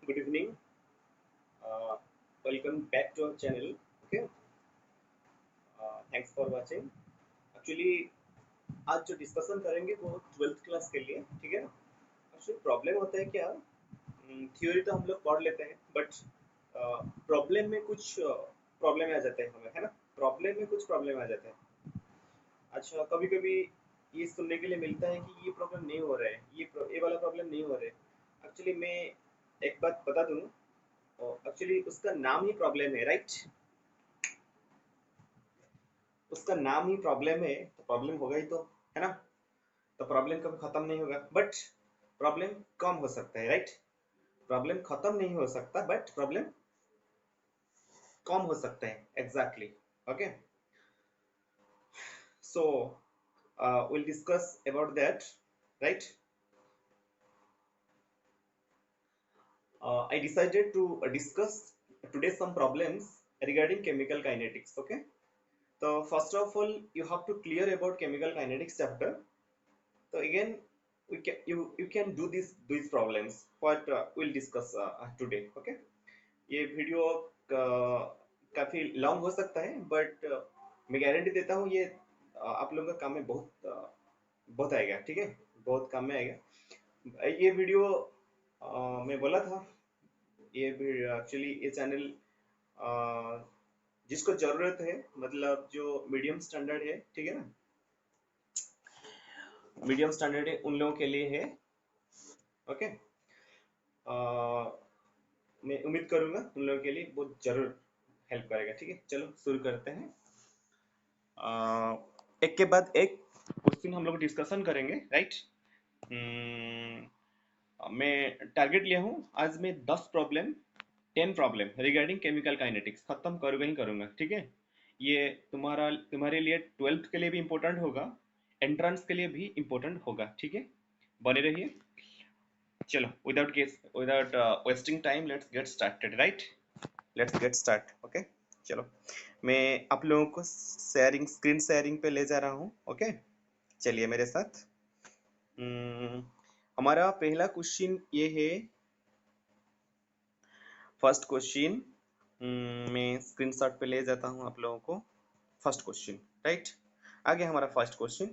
Good evening. Uh, Welcome back to our channel. Okay. Thanks for watching. Actually, आज जो discussion करेंगे वो 12th class के लिए, ठीक है ना? एक्चुअली प्रॉब्लम होता है क्या? थ्योरी तो हम लोग पढ़ लेते हैं, बट प्रॉब्लम में कुछ प्रॉब्लम आ जाते हैं हमें, है ना? प्रॉब्लम में कुछ प्रॉब्लम आ जाते हैं। अच्छा, कभी कभी ये सुनने के लिए मिलता है कि ये प्रॉब्लम नहीं हो रहा है, ये वाला प्रॉब्लम नहीं हो रहा है। एक्चुअली मैं एक बात बता दूं, एक्चुअली उसका नाम ही प्रॉब्लम है, राइट? उसका नाम ही प्रॉब्लम है, तो प्रॉब्लम होगा ही तो, है ना? तो प्रॉब्लम कभी खत्म नहीं होगा, बट प्रॉब्लम कम हो सकता है, राइट? प्रॉब्लम खत्म नहीं हो सकता, बट प्रॉब्लम कम हो सकता है, exactly. Okay, so will discuss about that, right? I decided to discuss today some problems regarding chemical kinetics. Okay, so first of all you have to clear about chemical kinetics chapter. So again, you can do these problems what we'll discuss today. Okay, ये video काफी long हो सकता है, but मैं guarantee देता हूँ ये आप लोगों का काम में बहुत बहुत आएगा, ठीक है? बहुत काम में आएगा ये वीडियो। मैं बोला था, ये एक्चुअली ये चैनल जिसको जरूरत है, मतलब जो मीडियम स्टैंडर्ड है, ठीक है ना? मीडियम स्टैंडर्ड है उन लोगों के लिए है। ओके, मैं उम्मीद करूंगा उन लोगों के लिए बहुत जरूर हेल्प करेगा, ठीक है? चलो शुरू करते हैं। एक के बाद एक क्वेश्चन हम लोग डिस्कशन करेंगे, राइट? मैं टारगेट लिया हूँ आज मैं 10 problem 10 problem regarding chemical kinetics खत्म करूंगा ही करूंगा, ठीक है? ये तुम्हारे लिए 12th के लिए भी इम्पोर्टेंट होगा, एंट्रेंस के लिए भी इम्पोर्टेंट होगा, ठीक है? बने रहिए। चलो without wasting time let's get started, right? Let's get start. Okay, चलो मैं आप लोगों को स्क्रीन शेयरिंग पे ले जा रहा हूँ। ओके, चलिए मेरे साथ। हमारा पहला क्वेश्चन ये है, फर्स्ट क्वेश्चन। मैं स्क्रीनशॉट पे ले जाता हूँ आप लोगों को। First question, right? आ गया हमारा फर्स्ट क्वेश्चन।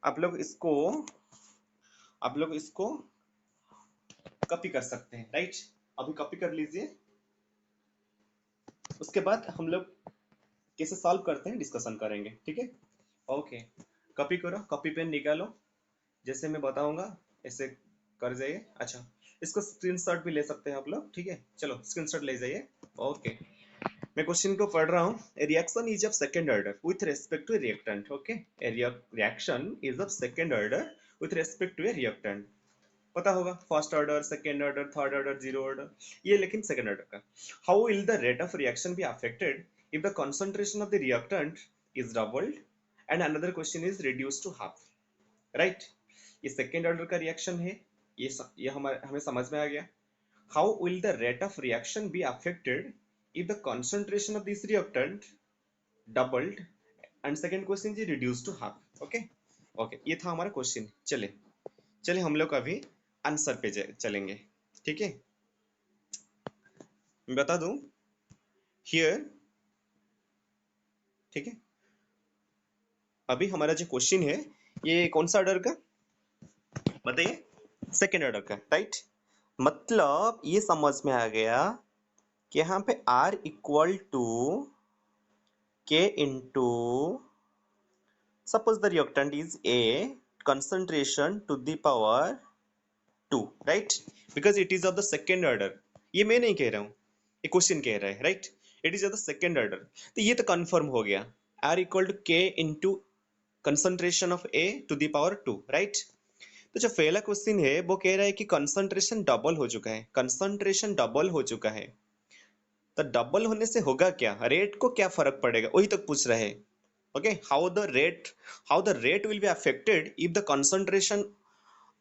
आप लोग इसको कॉपी कर सकते हैं, राइट? अभी कॉपी कर लीजिए, उसके बाद हम लोग कैसे सॉल्व करते हैं डिस्कशन करेंगे, ठीक है? ओके, कॉपी करो, कॉपी पेन निकालो, जैसे मैं बताऊंगा ऐसे कर जाइए। अच्छा, इसको स्क्रीनशॉट भी ले सकते हैं आप लोग, ठीक है? चलो स्क्रीनशॉट ले जाइए। ओके, मैं क्वेश्चन को पढ़ रहा हूँ। A reaction is of second order with respect to a reactant. Okay, a reaction is of second order with respect to a reactant. पता होगा first order, second order, third order, zero order, ये लेकिन second order का। How will the rate of reaction be affected if the concentration of the reactant is doubled and another question is reduced to half, right? ये second order का reaction है, ये हमें समझ में आ गया। How will the rate of reaction be affected if the concentration of this reactant doubled and second question is reduced to half। Okay, okay, ये था हमारा क्वेश्चन। चले चले हम लोग अभी आंसर पे चलेंगे, ठीक है? मैं बता दूं हियर, ठीक है? अभी हमारा जो क्वेश्चन है ये कौन सा ऑर्डर का बताइए? सेकेंड ऑर्डर का, राइट? मतलब ये समझ में आ गया कि यहाँ पे R equal to K into, suppose the reactant is A, concentration to the power 2, right? Because it is of the second order. ये मैं नहीं कह रहा हूँ, ये क्वेश्चन कह रहा है, right? It is of the second order, तो ये तो कंफर्म हो गया। R equal to K into concentration of A to the power 2, right? तो जो पहला क्वेश्चन है वो कह रहा है कि कंसंट्रेशन डबल हो चुका है, कंसंट्रेशन डबल हो चुका है। तो डबल होने से होगा क्या, रेट को क्या फर्क पड़ेगा, वही तक पूछ रहे हैं। Okay, how the rate will be affected if the concentration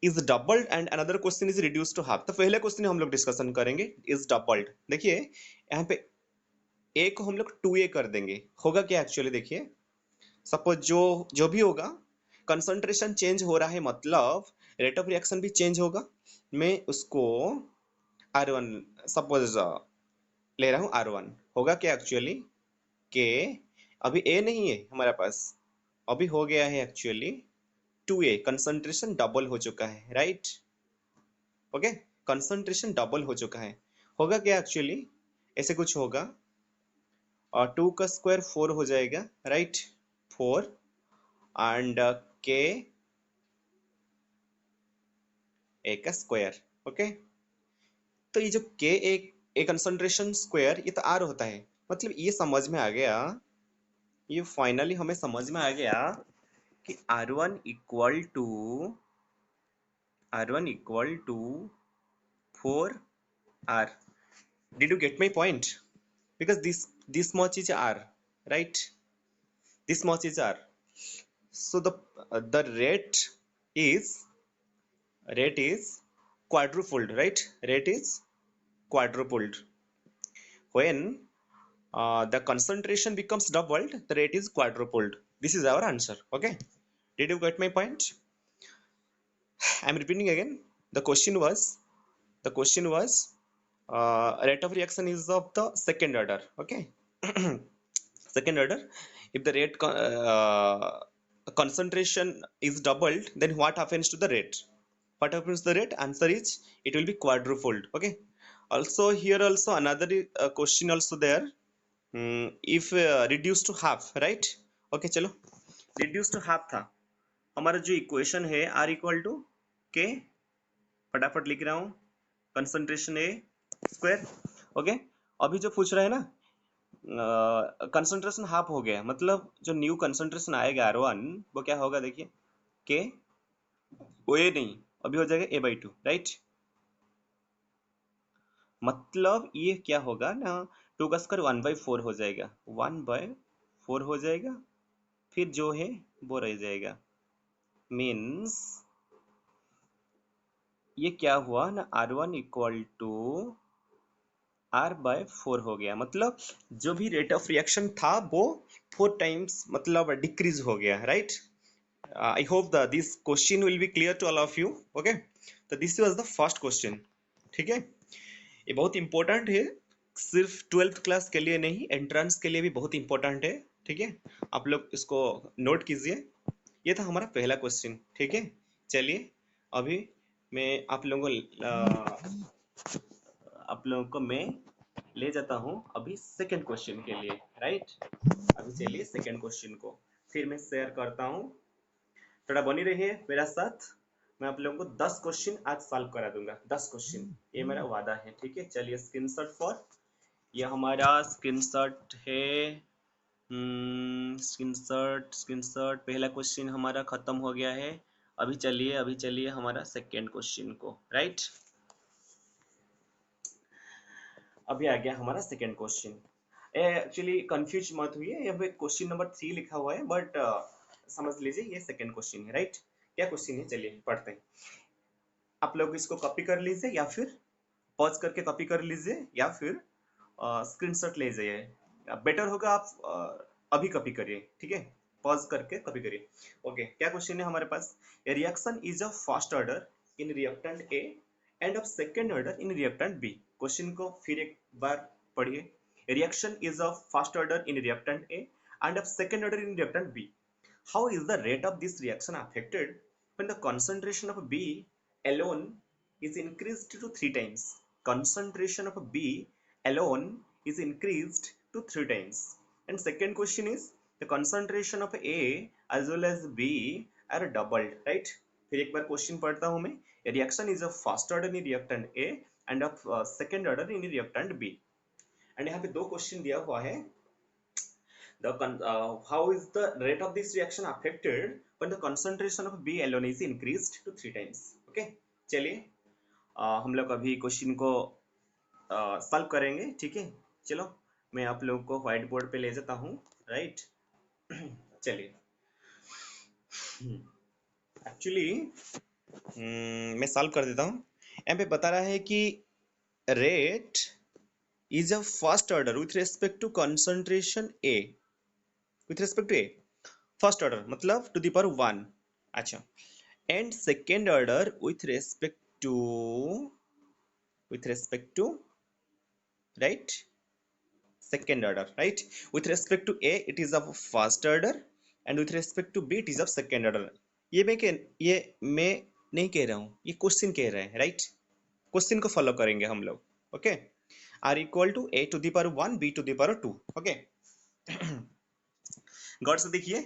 is doubled and another question is reduce to half. तो पहले क्वेश्चन हम लोग डिस्कशन करेंगे, इज डबल्ड। देखिए यहाँ पे ए को हम लोग 2a कर देंगे, होगा क्या एक्चुअली? देखिए सपोज जो भी होगा, कंसंट्रेशन चेंज हो रहा है मतलब रेट ऑफ रिएक्शन भी चेंज होगा। मैं उसको R1 सपोज ले रहा हूँ, R1 होगा क्या एक्चुअली के अभी A नहीं है हमारे पास, अभी हो गया है एक्चुअली 2A, कंसंट्रेशन डबल हो चुका है, राइट। ओके, कंसंट्रेशन डबल हो चुका है, होगा क्या एक्चुअली ऐसे कुछ होगा, और 2 का स्क्वायर 4 हो जाएगा, राइट, 4 एंड के ए का स्क्वायर। ओके, तो ये जो के ए कंसंट्रेशन स्क्वायर ये तो आर होता है, मतलब ये समझ में आ गया, ये फाइनली हमें समझ में आ गया कि R1 equal to 4R. Did you get my point? Because this much is R, right? This much is R. So the rate is quadrupled, right? Rate is quadrupled. When the concentration becomes doubled, the rate is quadrupled. This is our answer. Okay, did you get my point? I'm repeating again. The question was rate of reaction is of the second order. Okay. Second order, if the concentration is doubled, then what happens to the rate? What happens to the rate? Answer is it will be quadrupled. Okay, also here also another question also there. If reduced to half, right? Okay, चलो reduced to half था हमारा जो equation है, R equal to के, फटाफट लिख रहा हूँ, कंसंट्रेशन ए स्क्वायर। ओके, अभी जो पूछ रहा है ना, कंसंट्रेशन हाफ हो गया, मतलब जो न्यू कंसंट्रेशन आएगा R1 वो क्या होगा, देखिए के, वो ए नहीं, अभी हो जाएगा A/2, राइट। मतलब ये क्या होगा ना, 2 का स्क्वायर 1/4 हो जाएगा, 1/4 हो जाएगा, फिर जो है वो रह जाएगा, मीन्स ये क्या हुआ ना, R1 इक्वल टू R/4 हो गया, मतलब जो भी रेट ऑफ रिएक्शन था वो 4 टाइम्स मतलब डिक्रीज हो गया, right. I hope this question will be clear to all of you. Okay, तो this was the first question. ठीक है, ये बहुत इंपॉर्टेंट है, सिर्फ 12th क्लास के लिए नहीं, एंट्रेंस के लिए भी बहुत इंपॉर्टेंट है। ठीक है, आप लोग इसको नोट कीजिए। ये था हमारा पहला क्वेश्चन। ठीक है, चलिए अभी मैं आप लोगों को मैं ले जाता हूँ अभी सेकंड क्वेश्चन के लिए, राइट। अभी चलिए सेकंड क्वेश्चन को फिर मैं शेयर करता हूँ, थोड़ा बनी रहिए मेरा साथ। मैं आप लोगों को 10 क्वेश्चन आज सॉल्व करा दूंगा, 10 क्वेश्चन, ये मेरा वादा है। ठीक है, चलिए स्क्रीनशॉट फॉर, ये हमारा स्क्रीनशॉट है, स्क्रीनशॉट पहला क्वेश्चन हमारा खत्म हो गया है। अभी चलिए हमारा सेकंड क्वेश्चन को, राइट। अभी आ गया हमारा सेकंड क्वेश्चन। एक्चुअली कंफ्यूज मत हुई, यहाँ पे क्वेश्चन नंबर 3 लिखा हुआ है, बट समझ लीजिए ये सेकंड क्वेश्चन है, राइट। क्या क्वेश्चन है, चलिए पढ़ते हैं। आप लोग इसको कॉपी कर लीजिए, या फिर पॉज करके कॉपी कर लीजिए, या फिर स्क्रीनशॉट ले जाइए। बेटर होगा आप अभी कॉपी करिए, ठीक है, पॉज करके कॉपी करिए। ओके, क्या क्वेश्चन है हमारे पास, reaction is a first order in reactant A and of second order in reactant B. Question को फिर एक बार पढ़िए। Reaction is a first order in reactant A and of second order in reactant B. How is the rate of this reaction affected when the concentration of B alone is increased to 3 times? Concentration of B alone is increased to 3 times. And second question is the concentration of A as well as B are doubled, right? फिर एक बार question पढ़ता हूं मैं। Reaction is of first order in reactant A end of second order in reactant B। And यहाँ पे दो question दिया हुआ है, how is the rate of this reaction affected when the concentration of B alone is increased to 3 times? Okay, चलिए हम लोग अभी क्वेश्चन को सॉल्व करेंगे। ठीक है, चलो मैं आप लोगों को व्हाइट बोर्ड पे ले जाता हूँ, राइट। चलिए, एक्चुअली मैं सॉल्व कर देता हूँ। यहाँ पे बता रहा है कि rate is a first order with respect to concentration A, with respect to A first order मतलब टू द पावर 1, अच्छा, and second order with respect with respect to, right, second order, right? With respect to A it is of first order and with respect to B it is of second order. ये मैं नहीं कह रहा हूँ, ये question कह रहे हैं, राइट? क्वेश्चन को फॉलो करेंगे हम लोग, okay? R equal to A to the power 1 B to the power 2, okay? गौर से देखिए,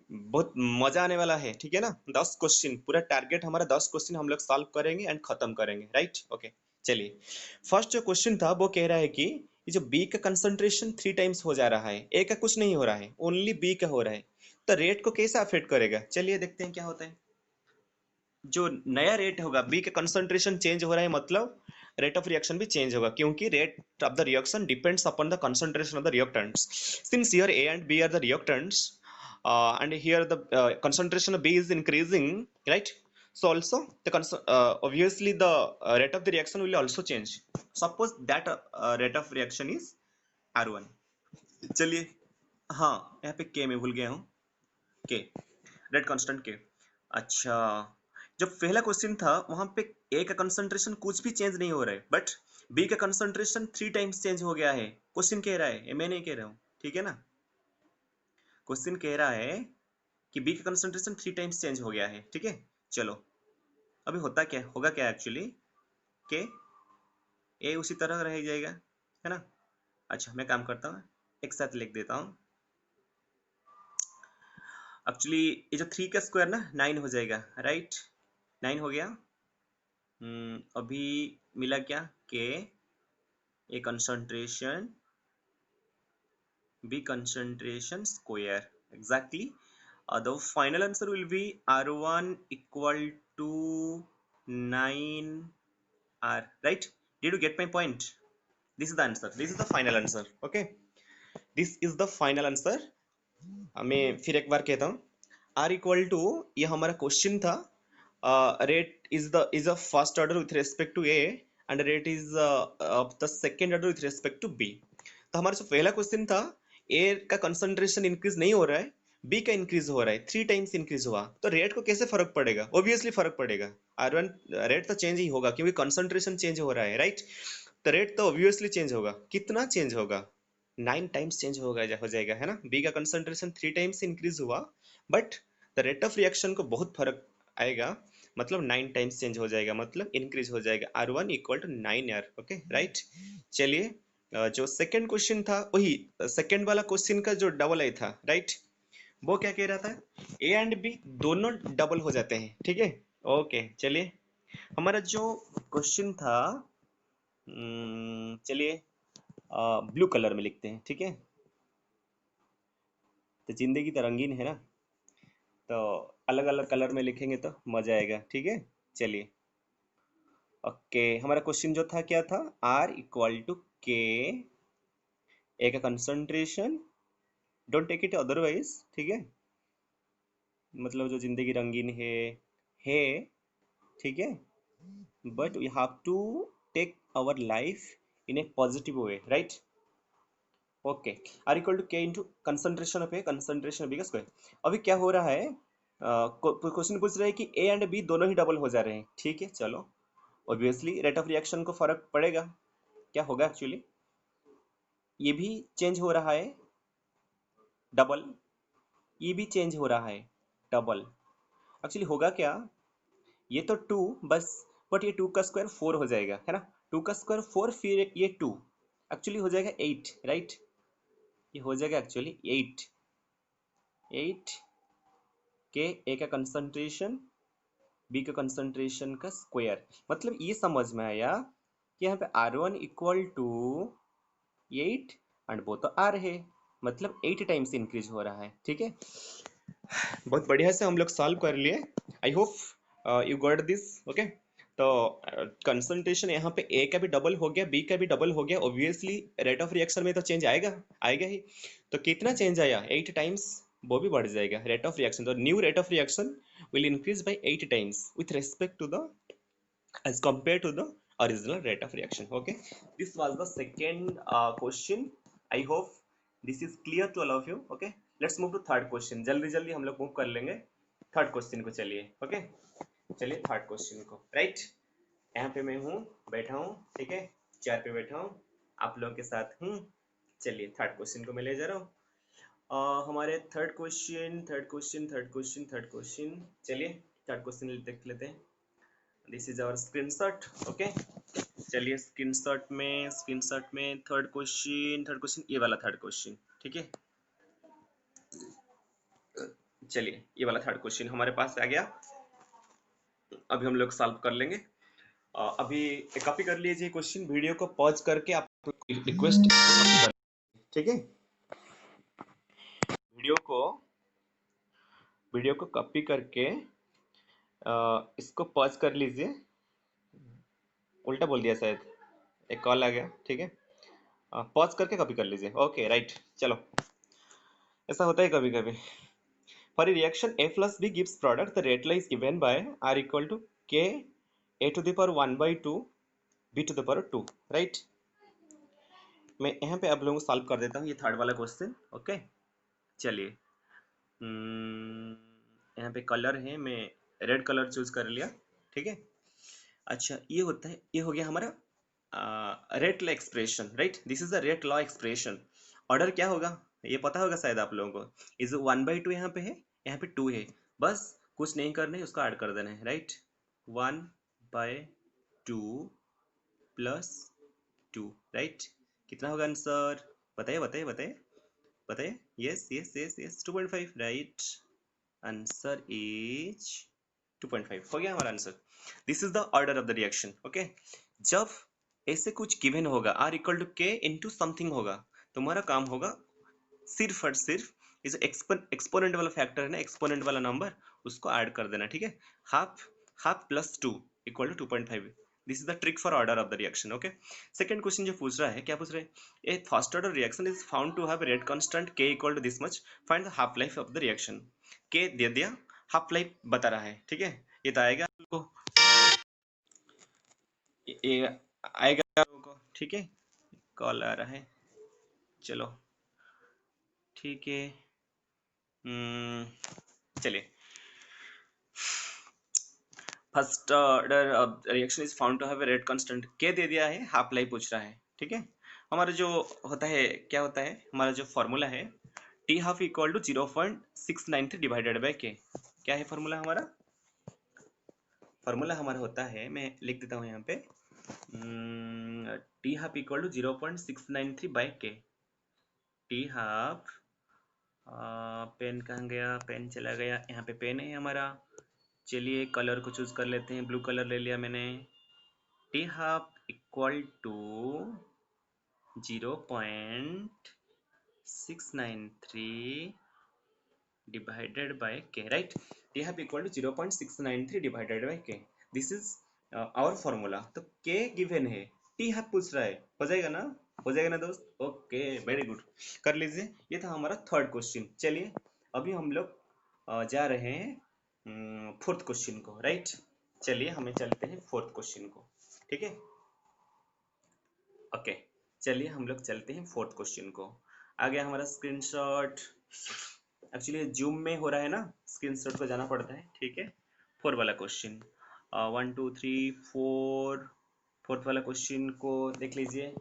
बहुत मजा आने वाला है, ठीक है ना? 10 क्वेश्चन, पूरा टारगेट हमारा 10 क्वेश्चन हम लोग सॉल्व करेंगे एंड खत्म करेंगे, राइट? ओके, चलिए फर्स्ट जो क्वेश्चन था वो कह रहा है कि ये जो बी का कंसंट्रेशन 3 टाइम्स हो जा रहा है, ए का कुछ नहीं हो रहा है, ओनली बी का हो रहा है, तो रेट को कैसे अफेक्ट करेगा? चलिए देखते हैं क्या होता है। जो नया रेट होगा, बी का कंसंट्रेशन चेंज हो रहा है, मतलब रेट ऑफ रिएक्शन भी चेंज होगा, क्योंकि rate of the reaction depends upon the concentration of the reactants. Since here A and B are the reactants and here the concentration of B is increasing, right? So also obviously the rate of the reaction will also change. Suppose that rate of reaction is R1. चलिए, हाँ यहाँ पे K में भूल गया हूँ, K rate constant K। अच्छा, जब पहला क्वेश्चन था वहां पे A का कंसंट्रेशन कुछ भी चेंज नहीं हो रहा है, बट B का कंसंट्रेशन 3 टाइम्स चेंज हो गया है। क्वेश्चन कह रहा है, मैं नहीं कह रहा हूँ, ठीक है ना? क्वेश्चन कह रहा है कि बी का कंसंट्रेशन 3 टाइम्स चेंज हो गया है, ठीक है? चलो अभी होता क्या होगा, क्या एक्चुअली के ए उसी तरह रह जाएगा, है ना? अच्छा मैं काम करता हूँ, एक साथ लिख देता हूँ। एक्चुअली ये जो 3 का स्क्वायर ना 9 हो जाएगा, राइट? 9 हो गया। अभी मिला क्या, के ए concentration B concentration square, exactly. The final answer will be R1 equal to 9R, right? Did you get my point? This is the answer, this is the final answer, okay? This is the final answer. मैं फिर एक बार कहता हूँ, R equal to, ये हमारा question था, rate is a first order with respect to A and rate is of the second order with respect to B. तो हमारा जो पहला क्वेश्चन था, ए का कंसंट्रेशन इंक्रीज नहीं हो रहा है, बी का इंक्रीज हो रहा है, 3 टाइम्स इंक्रीज हुआ, तो रेट को कैसे फर्क पड़ेगा? ऑब्वियसली फर्क पड़ेगा, R1 रेट तो चेंज ही होगा क्योंकि कंसंट्रेशन चेंज हो रहा है, राइट? तो रेट तो ऑब्वियसली चेंज होगा। कितना चेंज होगा? 9 टाइम्स चेंज होगा, हो जाएगा, है ना? बी का कंसंट्रेशन 3 टाइम्स इंक्रीज हुआ, but the rate of reaction को बहुत फर्क आएगा, मतलब 9 टाइम्स चेंज हो जाएगा, मतलब इंक्रीज हो जाएगा। R1 equal to 9R, okay, right? चलिए जो सेकंड क्वेश्चन था, वही सेकंड वाला क्वेश्चन का जो डबल आई था, राइट? वो क्या कह रहा था, ए एंड बी दोनों डबल हो जाते हैं, ठीक है? ओके, चलिए हमारा जो क्वेश्चन था, चलिए ब्लू कलर में लिखते हैं, ठीक है? तो जिंदगी तो रंगीन है ना, तो अलग अलग कलर में लिखेंगे तो मजा आएगा, ठीक है? चलिए ओके, हमारा क्वेश्चन जो था क्या था, R equal to k, A का concentration, don't take it otherwise, ठीक है? मतलब जो जिंदगी रंगीन है, ठीक है? But we have to take our life in a positive way, right? Okay, R equal to k into concentration of A, concentration of B का स्क्वायर। अभी क्या हो रहा है, क्वेश्चन पूछ रहा है कि ए एंड बी दोनों ही डबल हो जा रहे हैं, ठीक है? चलो ऑब्वियसली रेट ऑफ रिएक्शन को फर्क पड़ेगा। क्या होगा एक्चुअली, ये भी चेंज हो रहा है डबल, ये भी चेंज हो रहा है डबल। एक्चुअली होगा क्या, ये तो 2 बस, बट ये 2 का स्क्वायर 4 हो जाएगा, है ना? 2 का स्क्वायर 4, फिर ये 2 एक्चुअली हो जाएगा 8, राइट? ये हो जाएगा एक्चुअली 8 के ए का कंसंट्रेशन, बी का कंसंट्रेशन का स्क्वायर। मतलब ये समझ में आया कि यहाँ पे R1 इक्वल टू 8 एंड वो तो R है, मतलब 8 टाइम्स इंक्रीज हो रहा है, ठीक है? बहुत बढ़िया से हम लोग सॉल्व कर लिए, I hope you got this, okay? तो कंसंट्रेशन यहाँ पे ए का भी डबल हो गया, बी का भी डबल हो गया, ऑब्वियसली रेट ऑफ रिएक्शन में तो चेंज आएगा ही। तो कितना चेंज आया, 8 टाइम्स, वो भी बढ़ जाएगा रेट ऑफ रिएक्शन। तो new rate of reaction will increase by 8 times with respect to the, as compared to the original rate of reaction, okay? This was the second question. I hope this is clear to all of you, okay? Let's move to third question. जल्दी जल्दी हम लोग move कर लेंगे third question को। चलिए okay, चलिए third question को, राइट? यहाँ पे मैं हूँ, बैठा हूँ, ठीक है, चेयर पे बैठा हूँ, आप लोगों के साथ हूँ। चलिए थर्ड क्वेश्चन को मैं ले जा रहा हूँ। हमारे थर्ड क्वेश्चन, चलिए थर्ड क्वेश्चन देख लेते हैं। This is our screenshot, okay. चलिए स्क्रीनशॉट में थर्ड क्वेश्चन ये वाला थर्ड क्वेश्चन, ठीक है। चलिए ये वाला थर्ड क्वेश्चन हमारे पास आ गया, अभी हम लोग सॉल्व कर लेंगे। अभी कॉपी कर लीजिए क्वेश्चन, वीडियो को पॉज करके आप रिक्वेस्ट कॉपी कर, ठीक है। वीडियो को कॉपी करके इसको पॉज कर लीजिए। उल्टा बोल दिया शायद, एक कॉल आ गया, ठीक है। पॉज करके कॉपी कर लीजिए, ओके राइट। चलो, ऐसा होता है कभी कभी। For a reaction a plus b gives product, the rate law is given by r equal to k a to the power 1 by 2 b to the power 2, right. मैं यहाँ पे आप लोगों को सॉल्व कर देता हूँ ये थर्ड वाला क्वेश्चन, ओके। चलिए यहाँ पे कलर है, मैं रेड कलर चूज कर लिया, ठीक है। अच्छा, ये होता है, ये हो गया हमारा rate law expression, right. This is the rate law expression. Order क्या होगा ये पता होगा शायद आप लोगों को। इज 1/2 यहाँ पे है, यहाँ पे 2 है, बस कुछ नहीं करना है, उसको ऐड कर देना है, राइट। 1/2 plus 2, right. कितना होगा आंसर, बताइए बताइए बताइए बताइए। Yes yes yes yes 2.5, right. Answer is 2.5 हो गया हमारा answer. This is the order of the reaction, okay. जब ऐसे कुछ गिवन होगा are equal to k into something होगा, तुम्हारा काम होगा सिर्फ और सिर्फ इस एक्सपोनेंट वाला फैक्टर है ना, एक्सपोनेंट वाला नंबर, उसको ऐड कर देना, ठीक है। Half half plus 2 equal to 2.5। This is the trick for order of the reaction, okay. Second question जो पूछ रहा है, क्या पूछ रहा है, a first order reaction is found to have rate constant k equal to this much, find the half life of the reaction. K दे दिया, हाफ लाइफ बता रहा है, ठीक है। ये तो आएगा आपको, ये आएगा आपको, ठीक है। कॉल आ रहा है, चलो ठीक है। चलिए, first order reaction is found to have a rate constant, K दे दिया है, हाफ लाइफ पूछ रहा है, ठीक है। हमारा जो होता है, क्या होता है हमारा जो फॉर्मूला है, T half equal to 0.693 divided by K. क्या है फॉर्मूला हमारा, फॉर्मूला हमारा होता है, मैं लिख देता हूँ यहाँ पे, T half equal to 0.693 by K. T half, pen कहाँ गया, पेन चला गया, यहाँ पे पेन है हमारा। चलिए कलर को चूज कर लेते हैं, ब्लू कलर ले लिया मैंने। T half equal to 0.693 divided by k, right? T half equal to 0.693 divided by k, this is our formula. तो k गिवन है, टी हाफ पूछ रहा है, हो जाएगा ना, हो जाएगा ना दोस्त, ओके वेरी गुड, कर लीजिए। ये था हमारा थर्ड क्वेश्चन। चलिए अभी हम लोग जा रहे हैं फोर्थ क्वेश्चन को, राइट। चलिए हमें चलते हैं फोर्थ क्वेश्चन को, ठीक है, ओके। चलिए हम लोग चलते हैं फोर्थ क्वेश्चन को। आ गया हमारा स्क्रीनशॉट, एक्चुअली जूम में हो रहा है ना, स्क्रीनशॉट को जाना पड़ता है, ठीक है। फोर वाला क्वेश्चन, 1 2 3 4, फोर्थ वाला क्वेश्चन को देख लीजिए।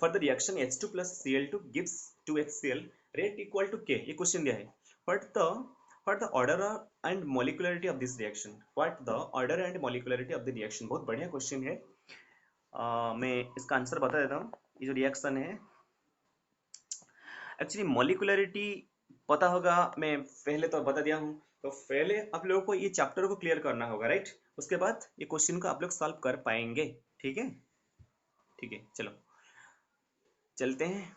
For the reaction H2 plus Cl2 gives 2HCl, rate equal to K, ये क्वेश्चन दिया है। What the order and molecularity of this reaction, what the order and molecularity of the reaction, बहुत बढ़िया question है। मैं इसका आंसर बता देता हूँ। ये जो रिएक्शन है, एक्चुअली मॉलिकुलरिटी पता होगा, मैं पहले तो बता दिया हूँ। तो पहले आप लोगों को ये चैप्टर को क्लियर करना होगा, राइट। उसके बाद ये क्वेश्चन को आप लोग सॉल्व कर पाएंगे, ठीक है, ठीक है। चलो चलते हैं,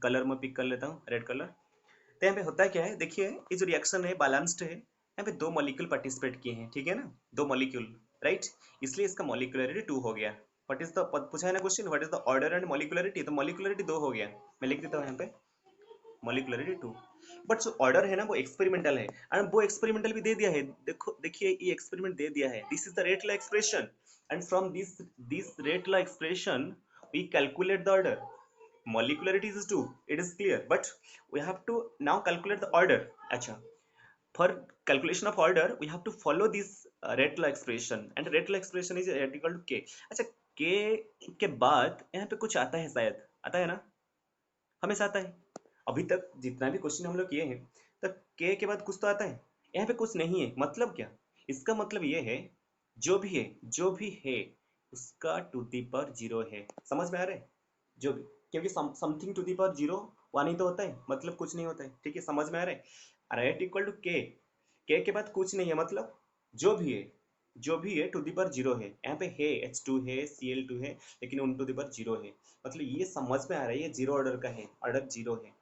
कलर में पिक कर लेता हूँ, रेड कलर। तो यहाँ पे होता क्या है, देखिए ये जो रिएक्शन है बैलेंस्ड है, यहाँ पे 2 मॉलिक्यूल पार्टिसिपेट किए हैं, ठीक है ना, 2 मॉलिक्यूल, राइट। इसलिए इसका मॉलिक्युलरिटी 2 हो गया। व्हाट इज द, पूछा है ना question, what is the order and molecularity, तो मॉलिक्युलरिटी 2 हो गया। मैं लिख देता हूँ यहाँ पे मॉलिक्युलरिटी 2। बट जो ऑर्डर है ना वो एक्सपेरिमेंटल है, एंड वो एक्सपेरिमेंटल भी दे दिया है, देखो देखिए ये एक्सपेरिमेंट दे दिया है। This is the rate law expression, and from this rate law expression we calculate the order. Molecularity is 2, it is clear, but we have to now calculate the order। अच्छा, for calculation of order we have to follow this rate law expression and rate law expression is equal to k. अच्छा k के बाद यहाँ पे कुछ आता है, शायद आता है ना, हमेशा आता है। अभी तक जितना भी क्वेश्चन हम लोग किए हैं तो k के बाद कुछ तो आता है, यहाँ पे कुछ नहीं है। मतलब क्या, इसका मतलब ये है जो भी है उसका टू दी पावर जीरो है। समझ में आ रहा है? जो भी, क्योंकि something to the power zero one ही तो होता है, मतलब कुछ नहीं होता है। ठीक है, समझ में आ रहा है? रेट इक्वल टू के के बाद कुछ नहीं है, मतलब जो भी है टू दी पावर जीरो है। यहाँ पे है H2 है Cl2 है, लेकिन उन टू दी पावर जीरो है। मतलब ये समझ में आ रहा है, ये जीरो ऑर्डर का है, ऑर्डर जीरो है,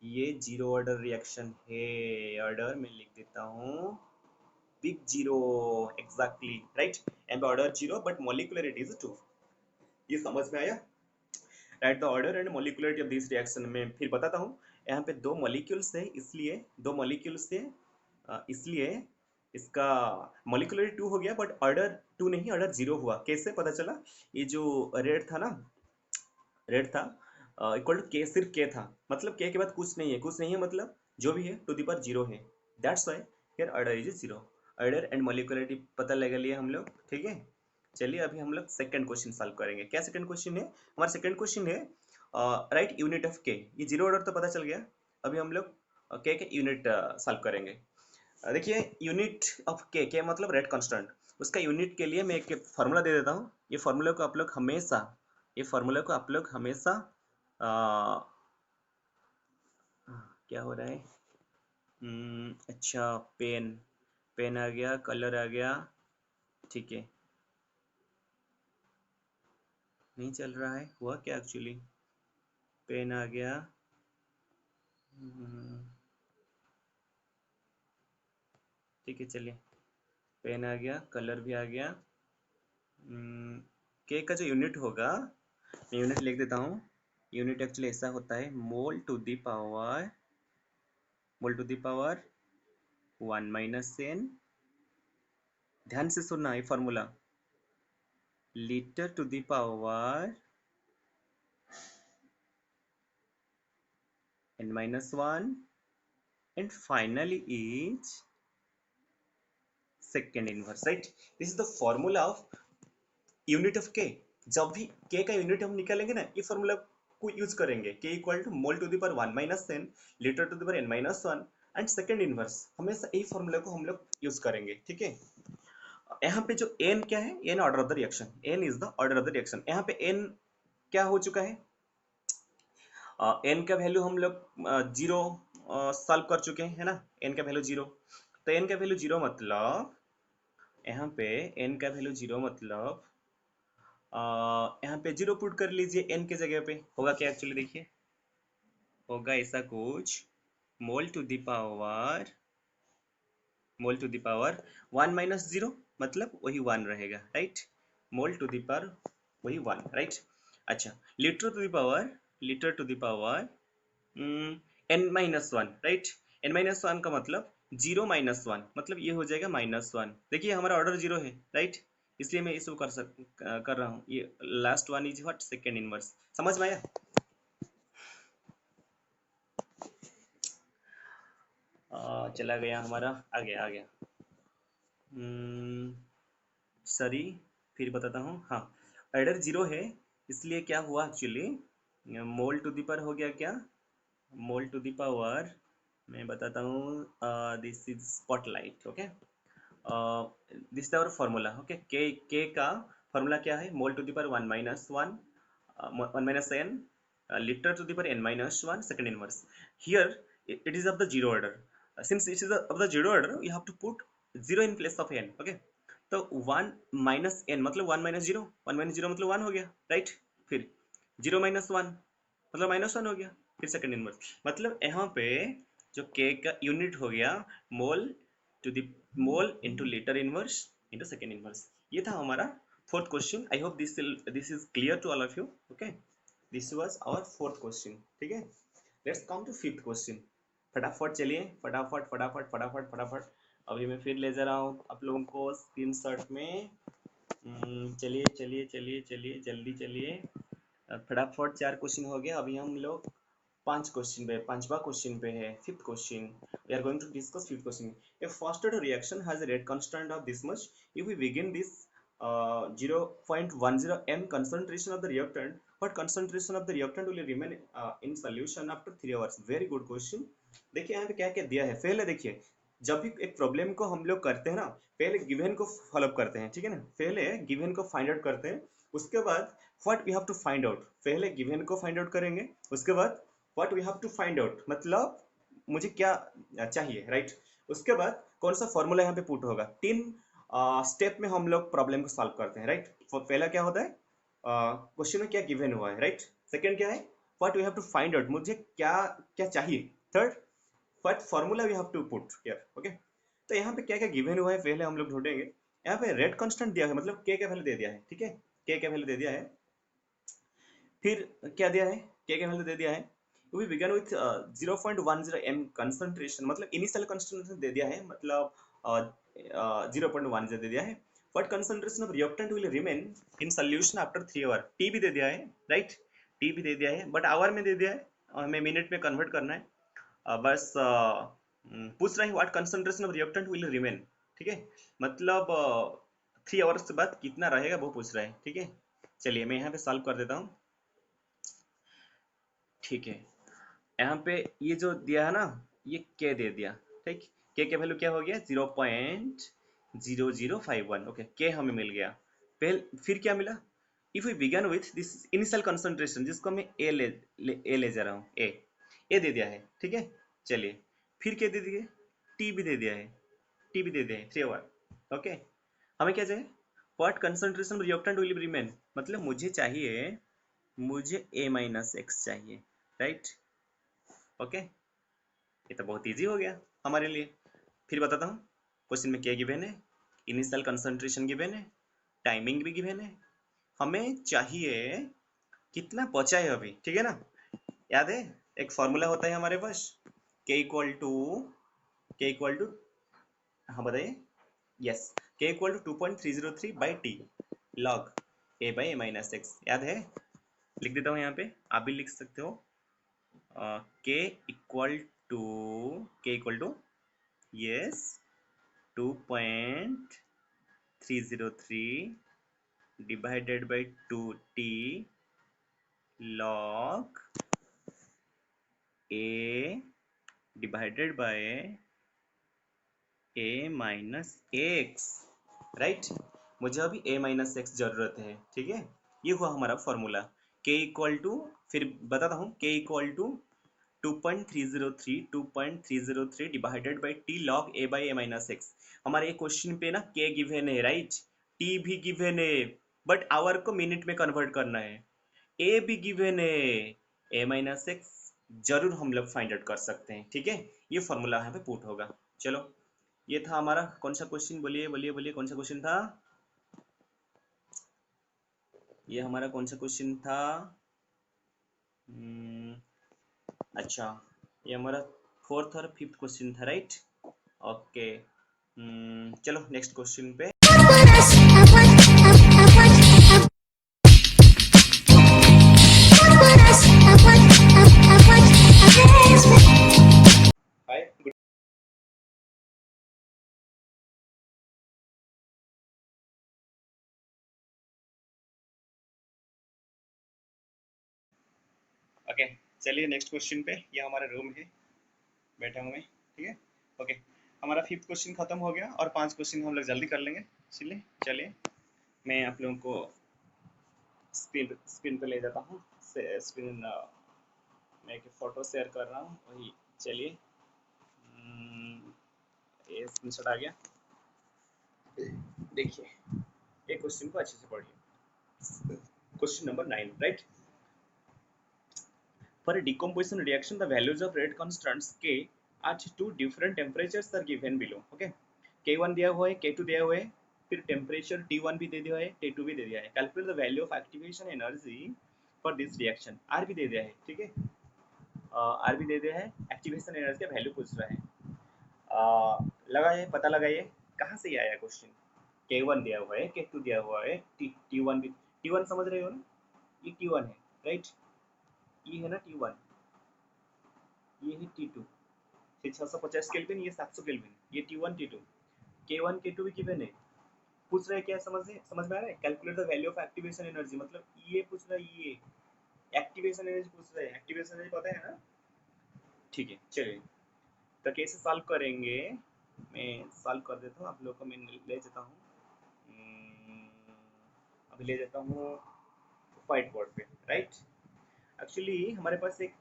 ये जीरो ऑर्डर रिएक्शन है। ऑर्डर मैं लिख देता हूँ big zero, exactly right. And order zero but molecularity is two. ये समझ में आया? Right the order and molecularity of this reaction में फिर बताता हूँ। यहाँ पे दो मॉलिक्यूल्स है, इसलिए दो मॉलिक्यूल्स से इसलिए इसका मॉलिकुलरिटी टू हो गया, बट ऑर्डर टू नहीं, ऑर्डर जीरो हुआ। कैसे पता चला? ये जो रेट था ना, रेट था इक्वल टू के, सिर्फ के था, मतलब के बाद कुछ नहीं है, कुछ नहीं है मतलब जो भी है टू द पावर जीरो है। That's why here order is zero. Order and molecularity पता लगा लिए हम लोग, ठीक है। चलिए अभी हम लोग सेकंड क्वेश्चन सॉल्व करेंगे। क्या सेकंड क्वेश्चन है? हमारा सेकंड क्वेश्चन है राइट यूनिट ऑफ के। ये जीरो ऑर्डर तो पता चल गया, अभी हम लोग के यूनिट सॉल्व करेंगे। देखिए यूनिट ऑफ के मतलब रेट कांस्टेंट, उसका यूनिट के लिए मैं एक फार्मूला दे देता हूँ। ये फार्मूला को आप लोग हमेशा, ये फार्मूला को आप लोग हमेशा क्या हो रहा है? अच्छा, पेन, पेन आ गया, कलर आ गया, ठीक है। नहीं चल रहा है, हुआ क्या एक्चुअली? पेन आ गया, ठीक है चलिए, पेन आ गया, कलर भी आ गया। के का जो यूनिट होगा, मैं यूनिट लिख देता हूँ। यूनिट एक्चुअली ऐसा होता है, mole to the power 1 minus n. ध्यान से सुनना ये formula, litre to the power n minus 1 and finally is second inverse, right? This is the formula of unit of k। जब भी k का यूनिट हम निकालेंगे ना, ये फॉर्मूला को यूज करेंगे। k equal to mole to the power 1 minus N, litre to the power n minus 1 and second inverse. हमेशा यही फॉर्मूला को हम लोग यूज करेंगे, ठीक है। यहाँ पे जो n क्या है, n order of the reaction, n is the order of the reaction. यहाँ पे n क्या हो चुका है? एन का वैल्यू हम लोग जीरो सॉल्व कर चुके हैं, है ना। एन का वैल्यू जीरो, तो एन का वैल्यू जीरो मतलब यहाँ पे एन का वैल्यू जीरो मतलब यहाँ पे जीरो पुट कर लीजिए एन के जगह पे। होगा क्या एक्चुअली? देखिए होगा ऐसा कुछ, mole to the power, mole to the power one minus zero, मतलब वही वन रहेगा, right. Mole to the power वही वन, राइट। अच्छा, litre to the power, litre to the power n minus one, right. N minus one का मतलब zero minus one, मतलब ये हो जाएगा माइनस वन। देखिए हमारा ऑर्डर जीरो है, राइट, इसलिए मैं इसको कर रहा हूँ। ये last one is what, second inverse. समझ में आया? चला गया हमारा, आ गया आ गया। सॉरी, फिर बताता हूँ। हाँ, ऑर्डर जीरो है, इसलिए क्या हुआ actually, mole to the power हो गया क्या, मोल टू द पावर, मैं बताता हूँ। This is spotlight, okay. This is our formula, okay. K का फॉर्मूला क्या है? Mole to the power one minus one, one minus N, litre to the power n minus one, second inverse. Here it is of the zero order. Since it is of the zero order, you have to put zero in place of n, okay। तो one minus N मतलब one minus zero, one minus zero मतलब one हो गया, right. फिर zero minus one मतलब minus one हो गया, फिर सेकंड इनवर्स। मतलब यहाँ पे जो के का यूनिट हो गया mole to the mole into litre inverse into second inverse. ये था हमारा fourth question. I hope this is clear to all of you, okay. This was our fourth question, ठीक है। Let's come to fifth question. फटाफट चलिए, फटाफट फटाफट फटाफट फटाफट। अभी मैं फिर ले जा रहा हूँ आप लोगों को स्क्रीनशॉट में। चलिए चलिए चलिए चलिए, जल्दी चलिए। फटाफट चार क्वेश्चन हो गया। अभी हम लोग पांच क्वेश्चन पे, पांचवा क्वेश्चन पे है fifth question. We are going to discuss fifth question. A first order reaction has a rate constant of this much. If we begin this 0.10 m concentration of the reactant, what concentration of the reactant will remain in solution after 3 hours? Very good question. देखिए यहाँ पे क्या क्या दिया है. पहले देखिए, जब भी एक प्रॉब्लम को हम लोग करते हैं ना, पहले गिवन को फॉलो करते हैं, ठीक है ना. पहले गिवन को फाइंड आउट करते हैं, उसके बाद what we have to find out. पहले गिवन को फाइंड आउट करेंगे, उसके बाद what we have to find out, मतलब मुझे क्या चाहिए, राइट. उसके बाद कौन सा फॉर्मूला यहाँ पे पुट होगा. तीन स्टेप में हम लोग प्रॉब्लम को सॉल्व करते हैं, राइट. पहला क्या होता है, क्वेश्चन में क्या गिवन हुआ है, राइट. सेकंड क्या है, what we have to find out, मुझे क्या क्या चाहिए. Third, what formula we have to put here. Okay, तो यहाँ पे क्या क्या गिवन हुआ है पहले हम लोग ढूंढेंगे. यहाँ पे रेट कांस्टेंट दिया है, मतलब के वैल्यू दे दिया है, ठीक है. के वैल्यू दे दिया है. फिर क्या दिया है, के वैल्यू दे दिया है. we began with 0.10 m concentration, मतलब इनिशियल कंसंट्रेशन दे दिया है, मतलब 0.10 दे दिया है. what concentration of reactant will remain in solution after 3 hour, t भी दे दिया है, राइट. t भी दे दिया है, बट आवर में दे दिया है, हमें मिनट में कन्वर्ट करना है. बस पूछ रहा है what concentration of reactant will remain, ठीक है. मतलब 3 आवर्स के बाद कितना रहेगा वो पूछ रहा है, ठीक है. चलिए मैं यहाँ पे सॉल्व कर देता हूँ, ठीक है. यहाँ पे ये जो दिया है ना, ये के दे दिया, ठीक. के वैल्यू क्या हो गया, 0.0051. ओके, के हमें मिल गया. फिर क्या मिला, if we began with this initial concentration, जिसको मैं ए ले जा रहा हूँ, ए दे दिया है, ठीक है. चलिए, फिर क्या दे दिए, टी भी दे दिया है, 3 आवर. ओके, हमें क्या चाहिए, what concentration reactant will remain, मतलब मुझे ए माइनस एक्स चाहिए, राइट. ओके, ये तो बहुत इजी हो गया हमारे लिए. फिर बताता हूँ, क्वेश्चन में क्या गिवन है, इनिशियल कंसंट्रेशन गिवन है, टाइमिंग भी गिवन है, हमें चाहिए कितना बचा है अभी, ठीक है ना. याद है, एक फॉर्मूला होता है हमारे पास, के इक्वल टू हाँ बताइए, यस, के equal to 2.303/t log a/a-x, याद है. लिख देता हूँ यहाँ पे, आप भी लिख सकते हो. K equal to yes 2.303 divided by 2t log a divided by a minus x, right. मुझे अभी a माइनस एक्स जरूरत है, ठीक है. ये हुआ हमारा फॉर्मूला. के इक्वल टू, फिर बताता हूँ, K equal to 2.303 divided by T log a/a minus x. हमारे क्वेश्चन पे ना के गिवन है, राइट. टी भी गिवन है, बट आवर को मिनट में कन्वर्ट करना है. ए भी गिवन है, a माइनस एक्स जरूर हम लोग फाइंड आउट कर सकते हैं, ठीक है. ये फॉर्मूला यहाँ पे पुट होगा. चलो, ये था हमारा कौन सा क्वेश्चन, बोलिए बोलिए बोलिए, कौन सा क्वेश्चन था ये हमारा, कौन सा क्वेश्चन था. अच्छा, ये हमारा फोर्थ और फिफ्थ क्वेश्चन था, राइट. ओके, चलो नेक्स्ट क्वेश्चन पे. हाय, ओके, चलिए नेक्स्ट क्वेश्चन पे. ये हमारा रूम है, बैठा हुए, ठीक है. ओके, हमारा फिफ्थ क्वेश्चन खत्म हो गया और पांच क्वेश्चन हम लोग जल्दी कर लेंगे. चलिए चलिए, मैं आप लोगों को स्क्रीन पे ले जाता हूँ. स्क्रीन मैं एक फोटो शेयर कर रहा हूँ, वही. चलिए, ये स्क्रीनशॉट आ गया, देखिए. एक क्वेश्चन को अच्छे से पढ़िए. Question number 9, right. For a decomposition reaction, the values of rate constants K at two different temperatures are given below. Okay, K1 दिया हुआ है, K2 दिया हुआ है, फिर टेम्परेचर T1 भी दे दिया है, T2 भी दे दिया है. Calculate the value of activation energy for this reaction. R भी दे दिया है, ठीक है. आर भी दे दिया है, एक्टिवेशन एनर्जी का वैल्यू पूछ रहा है. लगाइए, पता लगाइए कहाँ से ये आया क्वेश्चन. K1 दिया हुआ है, K2 दिया हुआ है, T1 भी. T1 समझ रहे हो ना, ये T1 है, राइट. ये है ना T1, ये है T2, ये 650 केल्विन, ये 700 केल्विन, ये T1 T2, K1 K2 भी गिवन है। पूछ रहे क्या, समझ में आ रहा है? Calculate the value of activation energy, मतलब ये पूछ रहा है, ये एक्टिवेशन एनर्जी पूछ रहा है। एक्टिवेशन एनर्जी पता है ना? ठीक है चलिए, तो कैसे सॉल्व करेंगे, मैं सॉल्व कर देता हूँ, आप लोग को मैं ले जाता हूँ, अभी ले जाता हूँ व्हाइट बोर्ड पे, राइट। एक्चुअली हमारे पास एक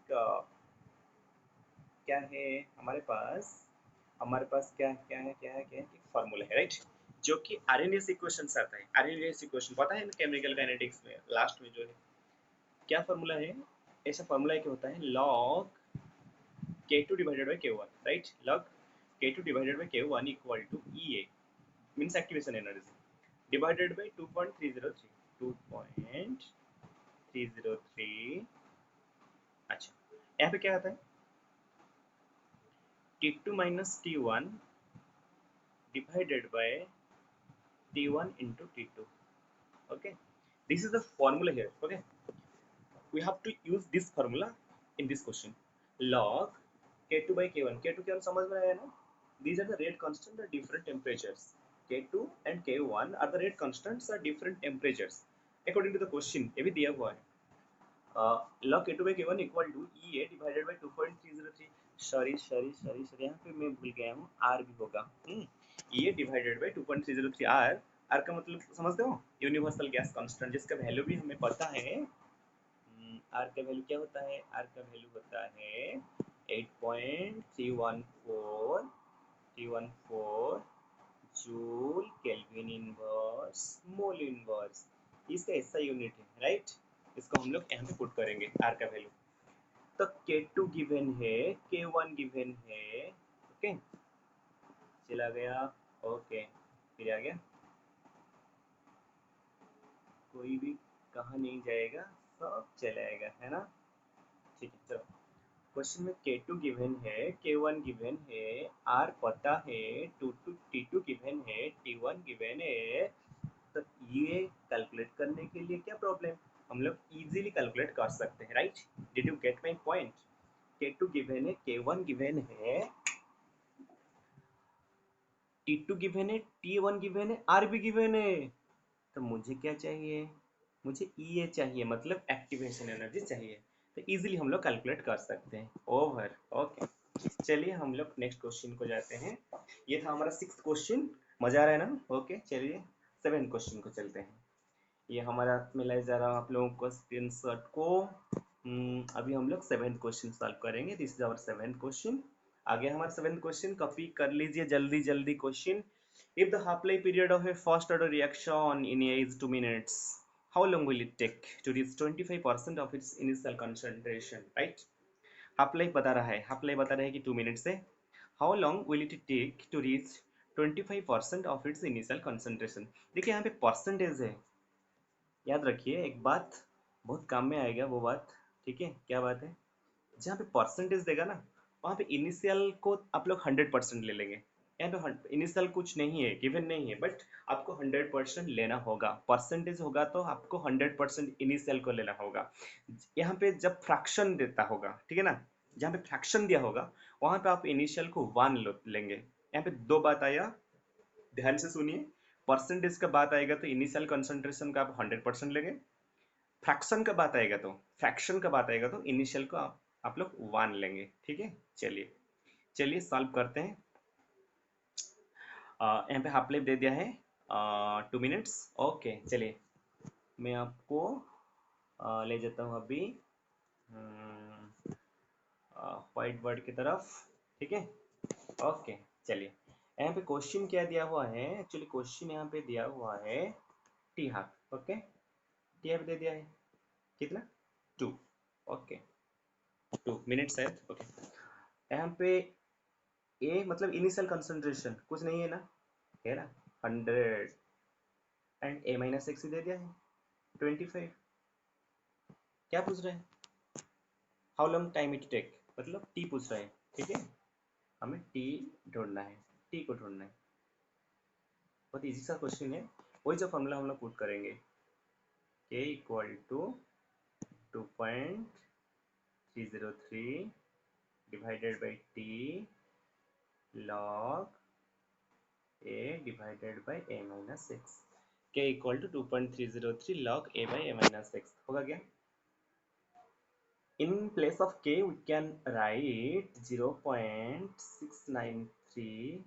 क्या है, हमारे पास क्या है एक फार्मूला है, राइट, जो कि आरएनएस इक्वेशन से आता है। आरएनएस इक्वेशन पता है ना, केमिकल काइनेटिक्स में लास्ट में जो है क्या फार्मूला है, ऐसा फार्मूला क्या होता है, log K2 divided by K1, right? Log K2 divided by K1 equal to EA, means activation energy, divided by 2.303, 2.303। अच्छा, यहाँ पे क्या आता है, T2 minus T1 divided by T1 into T2, okay? This is the formula here, okay? We have to use this formula in this question. Log K2 by K1, K2 K1 समझ में आया ना? These are the rate constant at different temperatures. K2 and K1 are the rate constants at different temperatures. According to the question, ये भी दिया हुआ है। Log K2 by K1 equal to EA divided by 2.303। Sorry, यहाँ पे मैं भूल गया हूँ, R भी होगा। EA divided by 2.303 R। R का मतलब समझते हो? यूनिवर्सल गैस कांस्टेंट, जिसका वैल्यू भी हमें पता है। आर का वैल्यू क्या होता है, आर का वैल्यू होता है 8.314 joule kelvin inverse mole inverse, इसका ऐसा यूनिट है, राइट। इसको हम लोग यहाँ पे पुट करेंगे आर का वैल्यू। तो K2 गिवन है, K1 गिवन है, ओके, चला गया, ओके, फिर आ गया, कोई भी कहाँ नहीं जाएगा, सब चलाएगा, है ना। ठीक है चलो, क्वेश्चन में K2 गिवन है, K1 गिवन है, R पता है, T2 गिवन है, T1 गिवन है, तो ये कैलकुलेट करने के लिए क्या प्रॉब्लम, हम लोग इजीली कैलकुलेट कर सकते हैं, right. Did you get my point? K2 given है, K1 गिवन है, T2 गिवन है, T1 गिवन है, R भी गिवन है, तो मुझे क्या चाहिए, मुझे EA चाहिए, मतलब एक्टिवेशन एनर्जी चाहिए। तो इजीली हम लोग कैलकुलेट कर सकते हैं, ओवर, ओके। चलिए हम लोग नेक्स्ट क्वेश्चन को जाते हैं। ये था हमारा 6th क्वेश्चन, मजा आ रहा है ना, ओके। चलिए 7th क्वेश्चन को चलते हैं। ये हमारा मिला जा रहा आप लोगों को स्क्रीनशॉट को। अभी हम लोग 7th क्वेश्चन सॉल्व करेंगे। This is our 7th question. आगे हमारा 7th क्वेश्चन कॉपी कर लीजिए जल्दी जल्दी question. If the half-life period of a first-order reaction in A is 2 minutes, how long will it take to reach 25% of its initial concentration? Right? half-life बता रहा है, half-life बता रहा है कि 2 मिनट से। How long will it take to reach 25% of its initial concentration? देखिए यहाँ पे परसेंटेज है, याद रखिए एक बात, बहुत काम में आएगा वो बात, ठीक है। क्या बात है, जहाँ पे परसेंटेज देगा ना, वहाँ पे इनिशियल को आप लोग 100% ले लेंगे। यहाँ पे इनिशियल कुछ नहीं है, गिवन नहीं है, बट आपको 100% लेना होगा। परसेंटेज होगा तो आपको 100% इनिशियल को लेना होगा। यहाँ पे जब फ्रैक्शन देता होगा, ठीक है ना, जहाँ पे फ्रैक्शन दिया होगा वहाँ पे आप इनिशियल को 1 लेंगे। यहाँ पे दो बात आया, ध्यान से सुनिए। परसेंटेज का बात आएगा तो इनिशियल कंसंट्रेशन का आप 100% लेंगे। फ्रैक्शन का बात आएगा तो इनिशियल को आप लोग 1 लेंगे, ठीक है। चलिए चलिए सॉल्व करते हैं। यहाँ पे हाफ लाइफ दे दिया है 2 मिनट्स, ओके। चलिए मैं आपको ले जाता हूँ अभी व्हाइट बोर्ड की तरफ, ठीक है, ओके। चलिए यहाँ पे क्वेश्चन क्या दिया हुआ है, एक्चुअली क्वेश्चन यहाँ पे दिया हुआ है T half, okay. T half दे दिया है कितना, 2, ओके, 2 मिनट्स है, ओके। यहाँ पे ए मतलब इनिशियल कंसंट्रेशन कुछ नहीं है ना, है ना, 100, एंड ए माइनस एक्स दे दिया है 25। क्या पूछ रहे हैं, how long time it take, मतलब टी पूछ रहे हैं, ठीक है। हमें टी ढूंढना है, टी को ढूंढना है, बहुत इजी सा क्वेश्चन है। वही जो फॉर्मूला हम लोग पुट करेंगे, k equal to 2.303 divided by t log a divided by a minus x k equal to 2.303 log a by a minus x होगा क्या? In place of k we can write 0.693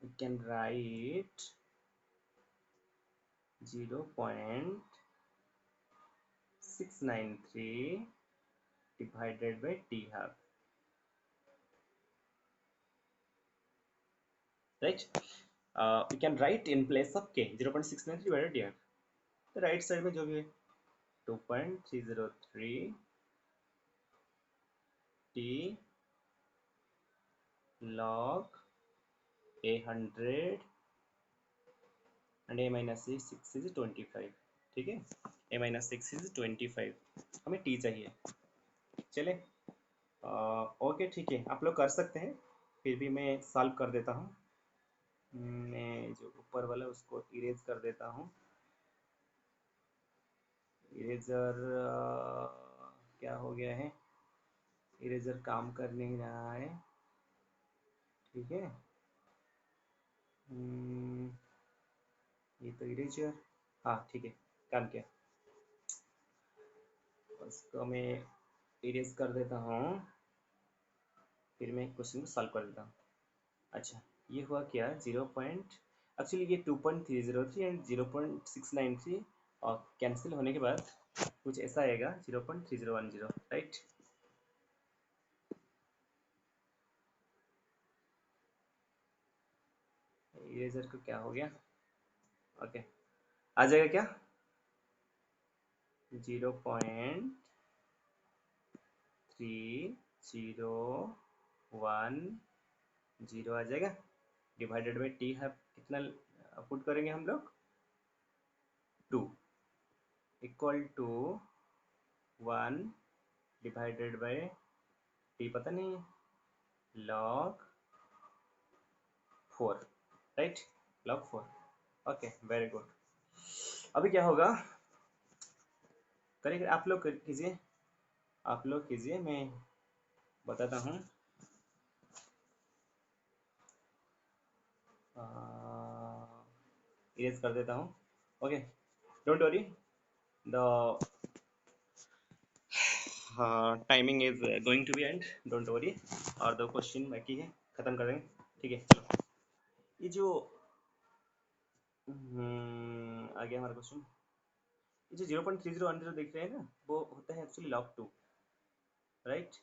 we can write 0.693 divided by t half, right? We can write in place of k 0.693 divided by t half. तो right side में जो भी है 2.303 t log a 100 and a minus 6 is 25, ठीक है? a minus 6 is 25, हमें t चाहिए। चले ओके ठीक है, आप लोग कर सकते हैं, फिर भी मैं सॉल्व कर देता हूँ। मैं जो ऊपर वाला उसको इरेज कर देता हूँ। इरेजर क्या हो गया है, इरेजर काम कर नहीं रहा है, ठीक है? ये तो इरेजर, हाँ ठीक है, काम किया। उसको मैं इरेज कर देता हूँ, फिर मैं क्वेश्चन को सॉल्व कर देता हूँ। अच्छा ये हुआ क्या, एक्चुअली ये 2.303 एंड 0.693 और कैंसिल होने के बाद कुछ ऐसा आएगा 0.3010, राइट? इरेजर को क्या हो गया, ओके आ जाएगा क्या 0.3010 आ जाएगा, डिवाइडेड बाई टी है कितना पुट करेंगे हम लोग 2 equal to 1 divided by t पता नहीं है log 4, right? log 4, okay very good. अभी क्या होगा, करेंगे आप लोग कीजिए, आप लोग कीजिए, मैं बताता हूँ। इरेज कर देता हूँ, okay don't worry, the timing is going to be end, don't worry, और दो क्वेश्चन बाकी है, खत्म कर देंगे, ठीक है? चलो ये जो आ गया हमारा क्वेश्चन, ये जो 0.3010 देख रहे हैं ना, वो होता है एक्चुअली log 2, राइट?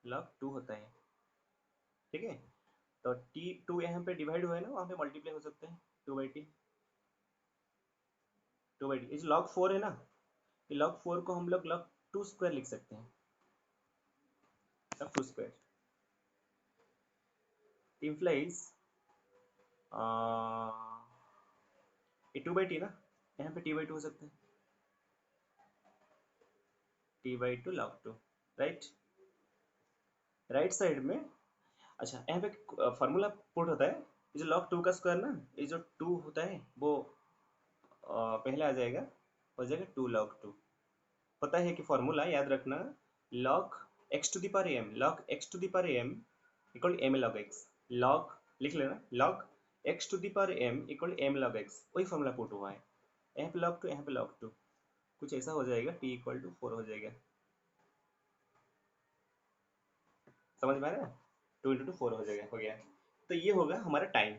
log 2 होता है, ठीक है? तो t2 यहाँ पे डिवाइड हुआ है ना, वहाँ पे मल्टीप्लाई हो सकते हैं 2/t, 2/t। इस log 4 है ना, ये log 4 को हम लोग log 2 स्क्वायर लिख सकते हैं, log 2 स्क्वायर इम्प्लाइज ये 2/t ना, यहाँ पे t/2 हो सकता है, t/2 log 2, right? Right side में, अच्छा यहाँ पे फार्मूला पुट होता है, ये जो log 2 का स्क्वायर ना, ये जो 2 होता है वो पहले आ जाएगा, हो जाएगा 2 log 2। पता है कि फॉर्मूला याद रखना, log x to the power m, log x to the power m equal m log x, log लिख लेना, log x to the power m equal m log x, वही फॉर्मूला पुट हुआ है, यहाँ पे log 2, यहाँ पे log 2, कुछ ऐसा हो जाएगा, t इक्वल टू 4 हो जाएगा, समझ में आ रहा है? 2 इंटू 4 हो जाएगा, हो गया। तो ये होगा हमारा टाइम,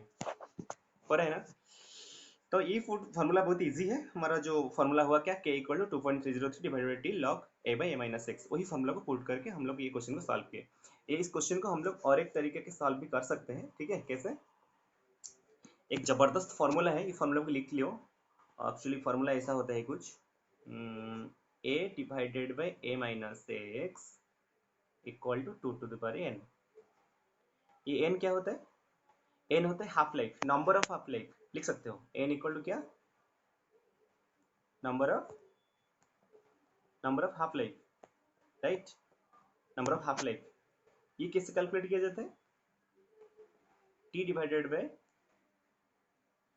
पर है ना? तो ये फार्मूला बहुत इजी है, हमारा जो फार्मूला हुआ क्या, k equal to 2.303 divided by T log a by a minus x, वही फार्मूला को पुट करके हम लोग ये क्वेश्चन को सॉल्व किए। इस क्वेश्चन को हम लोग और एक तरीके के सॉल्व भी कर सकते हैं, ठीक है? कैसे, एक जबरदस्त फार्मूला है, ये फार्मूला को लिख लियो। एक्चुअली फार्मूला ऐसा होता है कुछ, a divided by a minus x equal to 2 to the power n। ये n क्या होता है, n होता है half life, number of half life लिख सकते हो, n इक्वल टू क्या, number of half life, right? Number of half life, ये कैसे कैलकुलेट किया जाता है, t divided by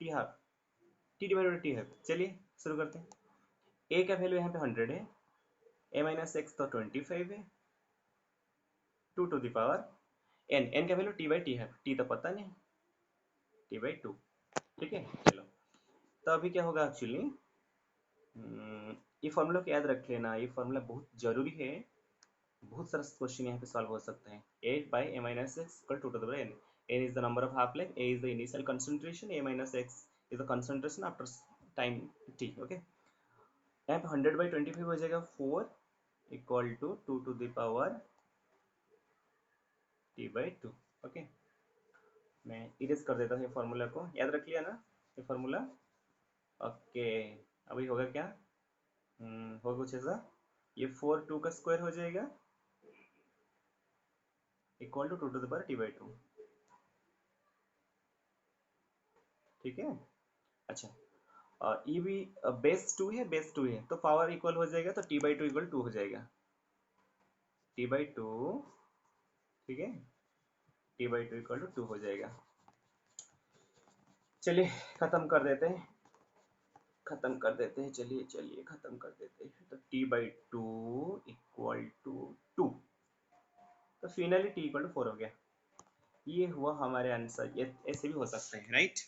t half, t divided by t half. चलिए शुरू करते हैं। a का वैल्यू यहाँ पे 100 है, a माइनस एक्स तो 25 है, two to the power n, n का वैल्यू टी बाई टी है, टी तो पता नहीं, टी बाई टू। ठीक है चलो, तो अभी क्या होगा एक्चुअली, ये फॉर्मूला को याद रख लेना, ये फॉर्मूला बहुत जरूरी है। बहुत सारा क्वेश्चन यहाँ पे सॉल्व हो सकता है। A by a minus x equal to the n, n is the number of half life, a is the initial concentration, a minus x is the concentration after time t. Okay, यहाँ पे 100/25 हो जाएगा 4 equal to two to the power t by two. Okay, मैं erase कर देता हूँ ये formula को, याद रख लिया ना ये फार्मूला। ओके, अभी होगा क्या, होगा कुछ ऐसा, ये 4 2 का स्क्वायर हो जाएगा equal to two to the power t by two. ठीक है, अच्छा, ये भी बेस टू है, बेस टू है तो पावर इक्वल हो जाएगा, तो t by two equal to हो जाएगा, टी बाई टू। ठीक है, t by two equal to two हो जाएगा। चलिए खत्म कर देते हैं, खत्म कर देते हैं, चलिए चलिए खत्म कर देते हैं। तो t by two equal to two, तो फाइनली टी इक्वल टू 4 हो गया। ये हुआ हमारे आंसर, ये ऐसे भी हो सकते हैं राइट,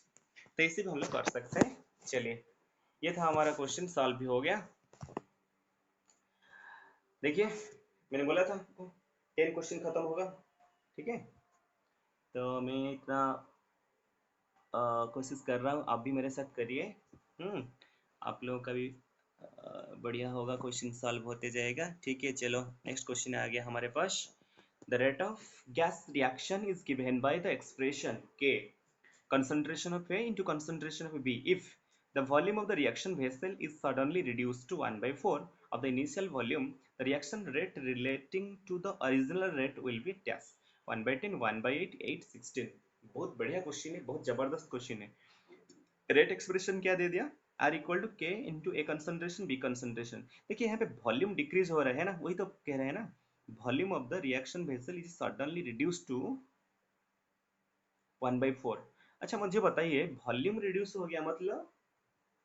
तो ऐसे भी हम लोग कर सकते हैं। चलिए, ये था हमारा क्वेश्चन, सॉल्व भी हो गया। देखिए, मैंने बोला था आपको 10 क्वेश्चन खत्म होगा। ठीक है, तो मैं इतना कोशिश कर रहा हूँ, आप भी मेरे साथ करिए। आप लोगों का भी बढ़िया होगा, क्वेश्चन सॉल्व होते जाएगा। ठीक है चलो, नेक्स्ट क्वेश्चन आ गया हमारे पास। The rate of gas reaction is given by the expression k concentration of A into concentration of B if the volume of the reaction vessel is suddenly reduced to 1 by 4 of the initial volume, the reaction rate relating to the original rate will be dash 1 by 10, 1 by 8, 8, 16। बहुत बढ़िया question है, बहुत जबरदस्त question है। Rate expression क्या दे दिया, are equal to k into A concentration B concentration. देखिए यहाँ पे वॉल्यूम डिक्रीज हो रहा है ना, वही तो कह रहे हैं ना, volume of the reaction vessel is suddenly reduce to 1 by 4। अच्छा मुझे बताइए, वॉल्यूम रिड्यूस हो गया मतलब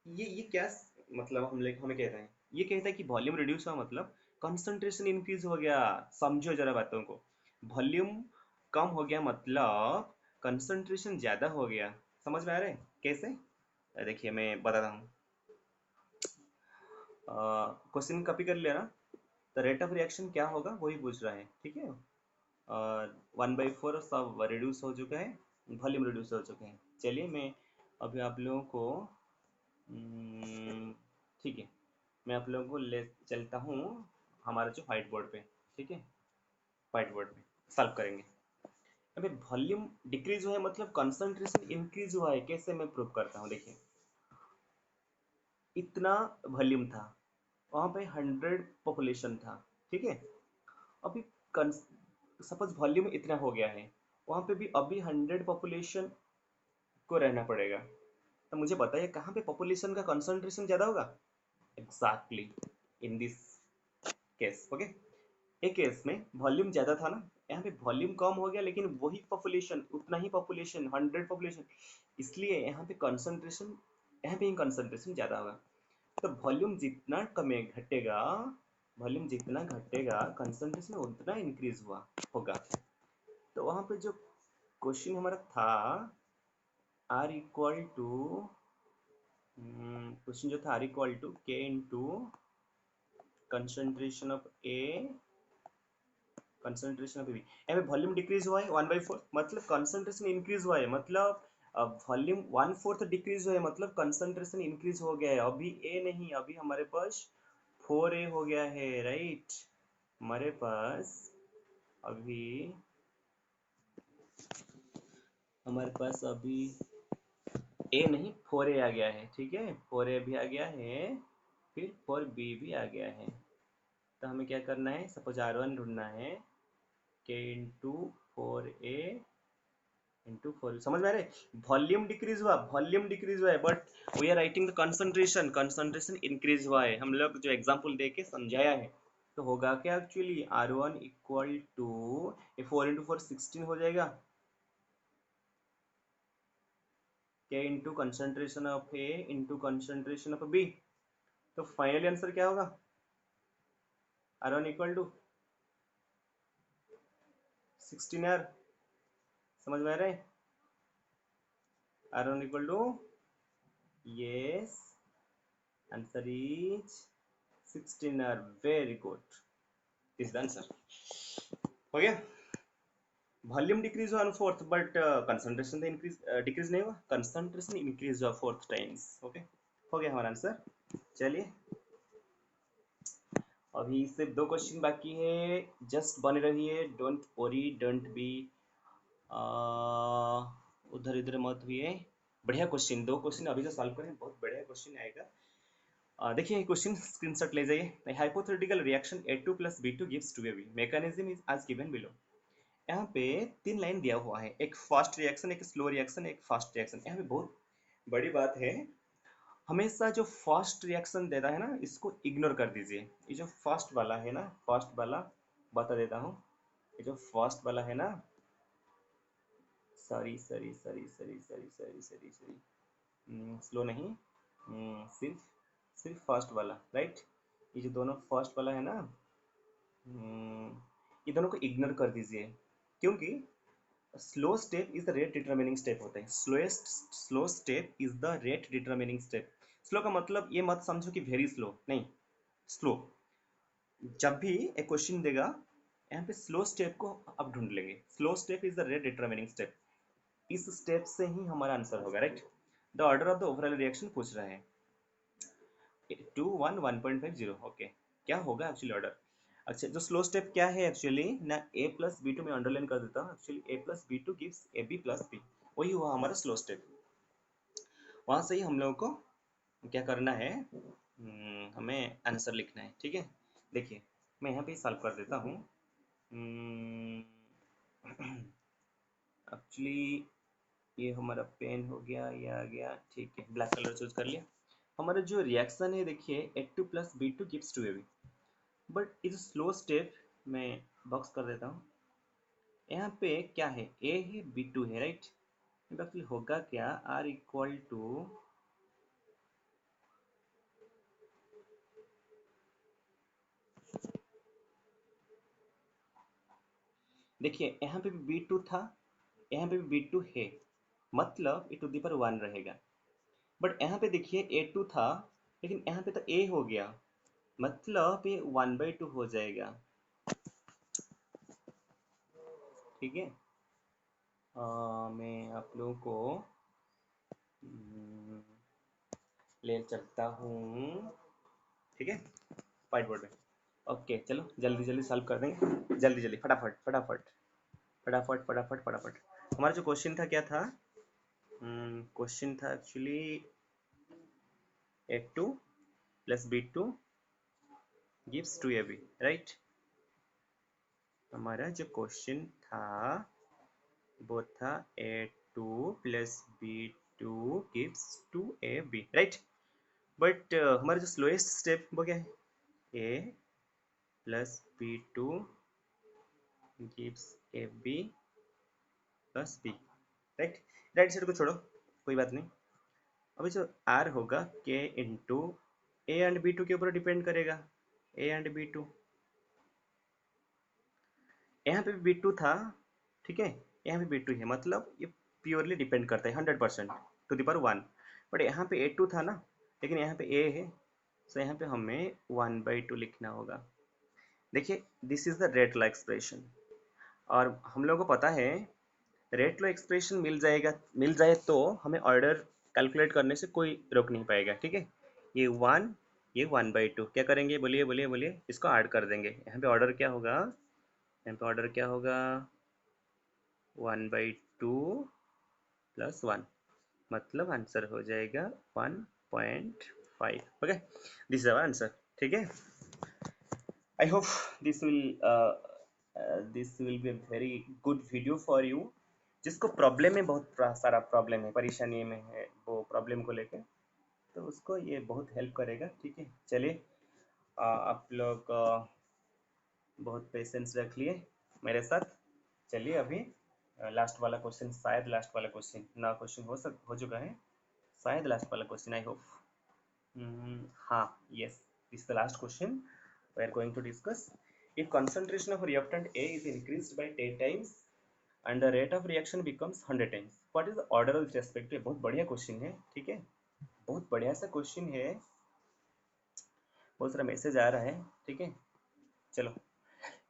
ये क्या मतलब, हम लोग हमें कह रहे हैं, ये कहता है कि वॉल्यूम रिड्यूस हुआ मतलब कंसंट्रेशन इंक्रीज हो गया। समझो जरा बातों को, वॉल्यूम कम हो गया मतलब कंसंट्रेशन ज्यादा हो गया। समझ में आ रहा है कैसे, देखिए मैं बताता हूँ। क्वेश्चन कॉपी कर लिया ना, तो रेट ऑफ रिएक्शन क्या होगा वही पूछ रहा है। ठीक है, 1/4 सब रिड्यूस हो चुका है, वॉल्यूम रिड्यूस हो चुके हैं। चलिए मैं अभी आप लोगों को ठीक है, मैं आप लोगों को ले चलता हूँ हमारा जो व्हाइट बोर्ड पे। ठीक है, व्हाइट बोर्ड पे सॉल्व करेंगे। अभी वॉल्यूम डिक्रीज हुआ है मतलब कंसंट्रेशन इंक्रीज हुआ है, कैसे मैं प्रूव करता हूँ। देखिए, इतना वॉल्यूम था, वहाँ पे 100 पॉपुलेशन था। ठीक है, अभी सपोज वॉल्यूम इतना हो गया है, वहाँ पे भी अभी 100 पॉपुलेशन को रहना पड़ेगा। तो मुझे बताइए कहाँ पे पॉपुलेशन का कंसंट्रेशन ज़्यादा होगा, exactly in this case. Okay, एक केस में वॉल्यूम ज़्यादा था ना, यहाँ पे वॉल्यूम कम हो गया लेकिन वही पॉपुलेशन, उतना ही पॉपुलेशन, 100 पॉपुलेशन, इसलिए यहाँ पे कंसंट्रेशन, यहाँ पे ही कंसंट्रेशन ज़्यादा होगा। तो वॉल्यूम जितना कमे घटेगा, वॉल्यूम जितना घटेगा कंसंट्रेशन उतना इंक्रीज हुआ होगा। तो वहाँ पे जो क्वेश्चन हमारा था, आर इक्वल टू, क्वेश्चन जो था R equal to k into concentration of A concentration of B. यहाँ पे वॉल्यूम डिक्रीज हुआ है 1/4 मतलब कंसंट्रेशन इंक्रीज हुआ है, मतलब वॉल्यूम 1/4 डिक्रीज हुआ है मतलब कंसंट्रेशन इंक्रीज हो गया है। अभी ए नहीं, अभी हमारे पास 4A हो गया है राइट। हमारे पास अभी हमारे पास अभी ए नहीं 4A आ गया है। ठीक है, 4A भी आ गया है, फिर 4B भी आ गया है। तो हमें क्या करना है, सपोज R1 ढूंढना है, के इंटू 4A इंटू 4, समझ में आ रहा है। वॉल्यूम डिक्रीज हुआ, वॉल्यूम डिक्रीज हुआ है, but we are writing the concentration, concentration increase हुआ है। हम लोग जो एग्जांपल दे के समझाया है, तो होगा क्या actually, R1 equal to 4 into 4 16 हो जाएगा, k into concentration of A into concentration of B. तो फाइनली आंसर क्या होगा, R1 इक्वल टू 16 यार, समझ में आ रहा है? R one equal to, yes, answer is 16 यार, very good, this the answer. हो गया। वॉल्यूम डिक्रीज हुआ 1/4 बट कंसंट्रेशन इंक्रीज डिक्रीज नहीं हुआ, कंसंट्रेशन इंक्रीज हुआ 4 टाइम्स। ओके, हो गया हमारा आंसर। चलिए, अभी सिर्फ 2 क्वेश्चन बाकी है, जस्ट बने रहिए, डोंट वरी, डोंट बी उधर इधर मत हुए। बढ़िया क्वेश्चन, 2 क्वेश्चन अभी जो सॉल्व करें, बहुत बढ़िया क्वेश्चन आएगा। देखिए क्वेश्चन स्क्रीनशॉट ले जाइए। Hypothetical reaction A2 plus B2 gives 2AB, mechanism is as given below. यहाँ पे 3 लाइन दिया हुआ है, एक फास्ट रिएक्शन, एक स्लो रिएक्शन, एक फास्ट रिएक्शन। यहाँ पे बहुत बड़ी बात है, हमेशा जो फास्ट रिएक्शन देता है ना, इसको इग्नोर कर दीजिए। ये जो फास्ट वाला है ना, फास्ट वाला बता देता हूँ, ये जो फास्ट वाला है ना, sorry sorry sorry sorry sorry sorry sorry sorry, slow नहीं, सिर्फ सिर्फ फास्ट वाला, राइट। ये जो दोनों फास्ट वाला है ना, ये दोनों को इग्नोर कर दीजिए, क्योंकि slow step is the rate determining step होता है। Slow step is the rate determining step. Slow का मतलब ये मत समझो कि वेरी स्लो, नहीं, स्लो। जब भी एक क्वेश्चन देगा, यहाँ पे स्लो स्टेप को आप ढूंढ लेंगे। Slow step is the rate determining step, इस स्टेप से ही हमारा आंसर होगा, right. The order of the overall reaction पूछ रहे हैं, 2 1 1.50, ओके। क्या होगा एक्चुअली ऑर्डर? अच्छा, जो स्लो स्टेप क्या है एक्चुअली ना, a प्लस बी टू में अंडरलाइन कर देता हूँ, actually a plus B two gives A B plus B, वही हुआ हमारा स्लो स्टेप। वहां से ही हम लोगों को क्या करना है, हमें आंसर लिखना है, ठीक है। देखिए, मैं यहाँ पे सॉल्व कर देता हूँ। एक्चुअली ये हमारा पेन हो गया, ये आ गया, ठीक है, ब्लैक कलर चूज कर लिया। हमारा जो रिएक्शन है, देखिए A2 plus B2 gives 2AB, but इस स्लो स्टेप में बॉक्स कर देता हूँ। यहाँ पे क्या है, A है, B2 है, राइट। एक्चुअली होगा क्या, R इक्वल टू, देखिए यहाँ पे भी B2 था, यहाँ पे भी B2 है, मतलब ये टू दी पर 1 रहेगा। बट यहाँ पे देखिए A2 था, लेकिन यहाँ पे तो A हो गया, मतलब ये 1/2 हो जाएगा, ठीक है। मैं आप लोगों को हम्म, ले चलता हूँ, ठीक है, व्हाइट बोर्ड में। ओके, चलो जल्दी जल्दी सॉल्व कर देंगे, जल्दी जल्दी, फटाफट फटाफट फटाफट फटाफट फटाफट। हमारा जो क्वेश्चन था क्या था, क्वेश्चन था actually A2 plus B2 gives 2AB, right. हमारा जो क्वेश्चन था वो था A2 plus B2 gives 2AB, right. But हमारा जो स्लोएस्ट स्टेप वो क्या है, A plus B2 gives AB plus B, right. Right side को छोड़ो, कोई बात नहीं। अभी जो R होगा K into A and B2 के ऊपर डिपेंड करेगा, A एंड B2। यहाँ पे भी B2 था, ठीक है, यहाँ पे B2 है, मतलब ये प्योरली डिपेंड करता है 100% टू द पावर 1। बट यहाँ पे A2 था ना, लेकिन यहाँ पे A है, तो यहाँ पे हमें 1/2 लिखना होगा। देखिए, this is the rate law expression, और हम लोगों को पता है रेट लॉ एक्सप्रेशन मिल जाए तो हमें ऑर्डर कैलकुलेट करने से कोई रोक नहीं पाएगा, ठीक है। ये 1, ये 1/2, क्या करेंगे, बोलिए बोलिए बोलिए, इसको ऐड कर देंगे। यहाँ पे ऑर्डर क्या होगा, यहाँ पे ऑर्डर क्या होगा, 1/2 प्लस 1, मतलब आंसर हो जाएगा 1.5। Okay, this is our answer, ठीक है। I hope this will be a very good video for you, जिसको प्रॉब्लम में बहुत सारा प्रॉब्लम है, परेशानी में है वो प्रॉब्लम को लेके, तो उसको ये बहुत हेल्प करेगा, ठीक है। चलिए, आप लोग बहुत पेशेंस रख लिए मेरे साथ। चलिए, अभी लास्ट वाला क्वेश्चन, शायद लास्ट वाला क्वेश्चन ना, क्वेश्चन हो चुका है, शायद लास्ट वाला क्वेश्चन, आई होप। हाँ, yes, this the last question we are going to discuss. If concentration of reactant A is increased by 10 times and the rate of reaction becomes 100 times, what is the order with respect to? बहुत बढ़िया question है, ठीक है, बहुत बढ़िया सा question है, बहुत सारा मैसेज आ रहा है, ठीक है, चलो.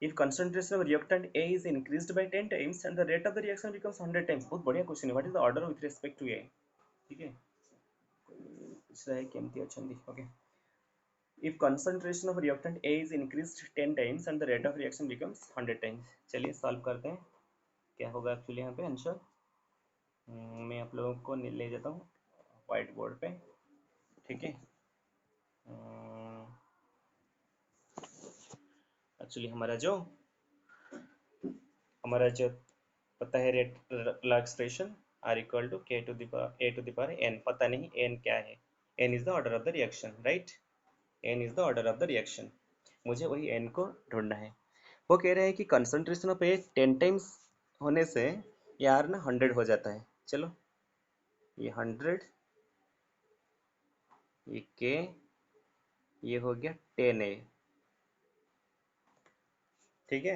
If concentration of reactant A is increased by 10 times and the rate of the reaction becomes 100 times, बहुत बढ़िया क्वेश्चन है. What is the order with respect to A? ठीक है, पूछ रहा है केमती अच्छी. Okay. If concentration of reactant A is increased 10 times and the rate of reaction becomes 100 times, चलिए सॉल्व करते हैं. क्या होगा एक्चुअली यहाँ पे आंसर. मैं आप लोगों को ले जाता हूँ व्हाइट बोर्ड पे, ठीक है. एक्चुअली हमारा जो पता है rate expression R equal to k to the power n. पता नहीं एन क्या है. N is the order of the reaction, right. N is the order of the reaction. मुझे वही एन को ढूंढना है. वो कह रहे हैं कि कंसंट्रेशन ऑफ ए 10 टाइम्स होने से यार ना 100 हो जाता है. चलो ये 100, ये के, ये हो गया 10A, ठीक है,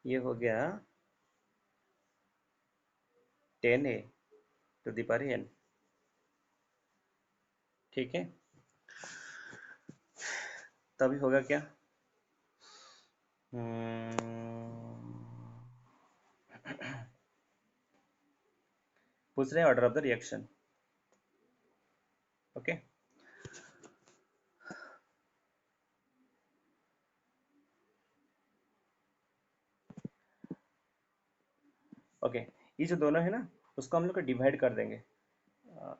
ये हो गया 10A to the power n, ठीक है. तभी होगा क्या, पूछ रहे हैं order of the reaction. Okay. Okay, ये जो दोनों है ना उसको हम लोग डिवाइड कर देंगे.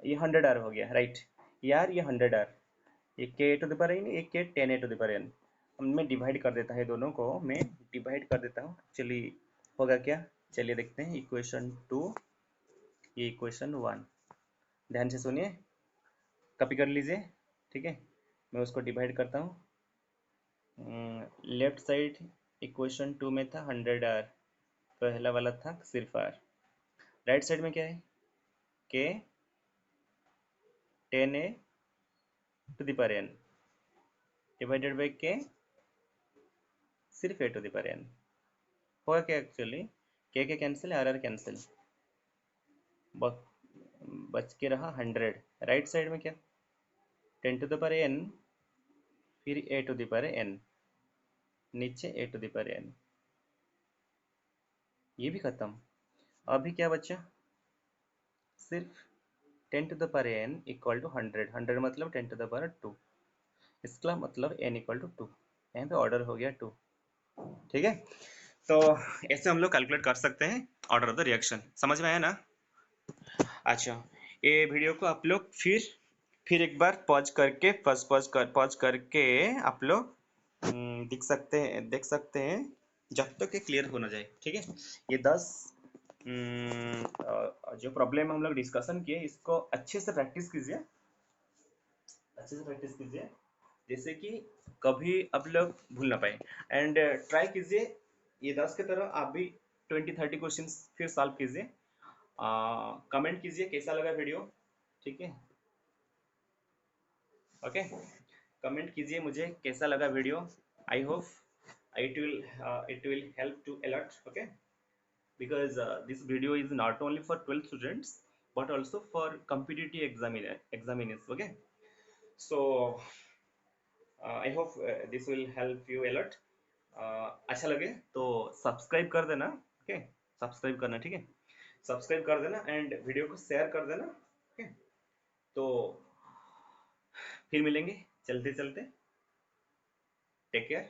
ये 100R हो गया, राइट. यार ये 100R, ये के टू द पावर n, ये k 10A to the power n. मैं डिवाइड कर देता है दोनों को, मैं डिवाइड कर देता हूँ. चलिए होगा क्या, चलिए देखते हैं. इक्वेशन 2, ये इक्वेशन 1, ध्यान से सुनिए, कॉपी कर लीजिए, ठीक है. मैं उसको डिवाइड करता हूँ. लेफ्ट साइड इक्वेशन 2 में था 100R, पहला वाला था सिर्फ R. राइट साइड में क्या है, k 10A to the power n divided by k सिर्फ A to the power n. होगा क्या एक्चुअली, के कैंसिल, आर कैंसिल, बच के रहा 100. राइट साइड में क्या, 10 टू द पावर n, फिर A to the power n, नीचे A to the power n, ये भी खत्म. अभी क्या बचा, सिर्फ 10 to the power n equal to 100. 100 मतलब 10 टू द पावर 2, इसका मतलब n इक्वल टू 2. यहाँ पे ऑर्डर हो गया 2, ठीक है. तो ऐसे हम लोग कैलकुलेट कर सकते हैं ऑर्डर ऑफ द रिएक्शन. समझ में आया ना. अच्छा, ये वीडियो को आप लोग फिर एक बार पॉज करके पॉज करके आप लोग देख सकते हैं जब तक ये क्लियर हो ना जाए, ठीक है. ये 10 जो प्रॉब्लम हम लोग डिस्कशन किए इसको अच्छे से प्रैक्टिस कीजिए, जैसे कि कभी आप लोग भूल ना पाए. एंड ट्राई कीजिए ये 10 की तरह आप भी 20-30 क्वेश्चंस फिर सॉल्व कीजिए. कमेंट कीजिए कैसा लगा वीडियो, ठीक है. ओके, कमेंट कीजिए मुझे कैसा लगा video. I hope it will help to a lot, okay, because this video is not only for 12 students but also for competitive examiners, okay. So I hope this will help you a lot. अच्छा लगे तो subscribe कर देना, okay. Subscribe करना, ठीक है, subscribe कर देना एंड वीडियो को शेयर कर देना, ओके. तो फिर मिलेंगे चलते चलते. Take care.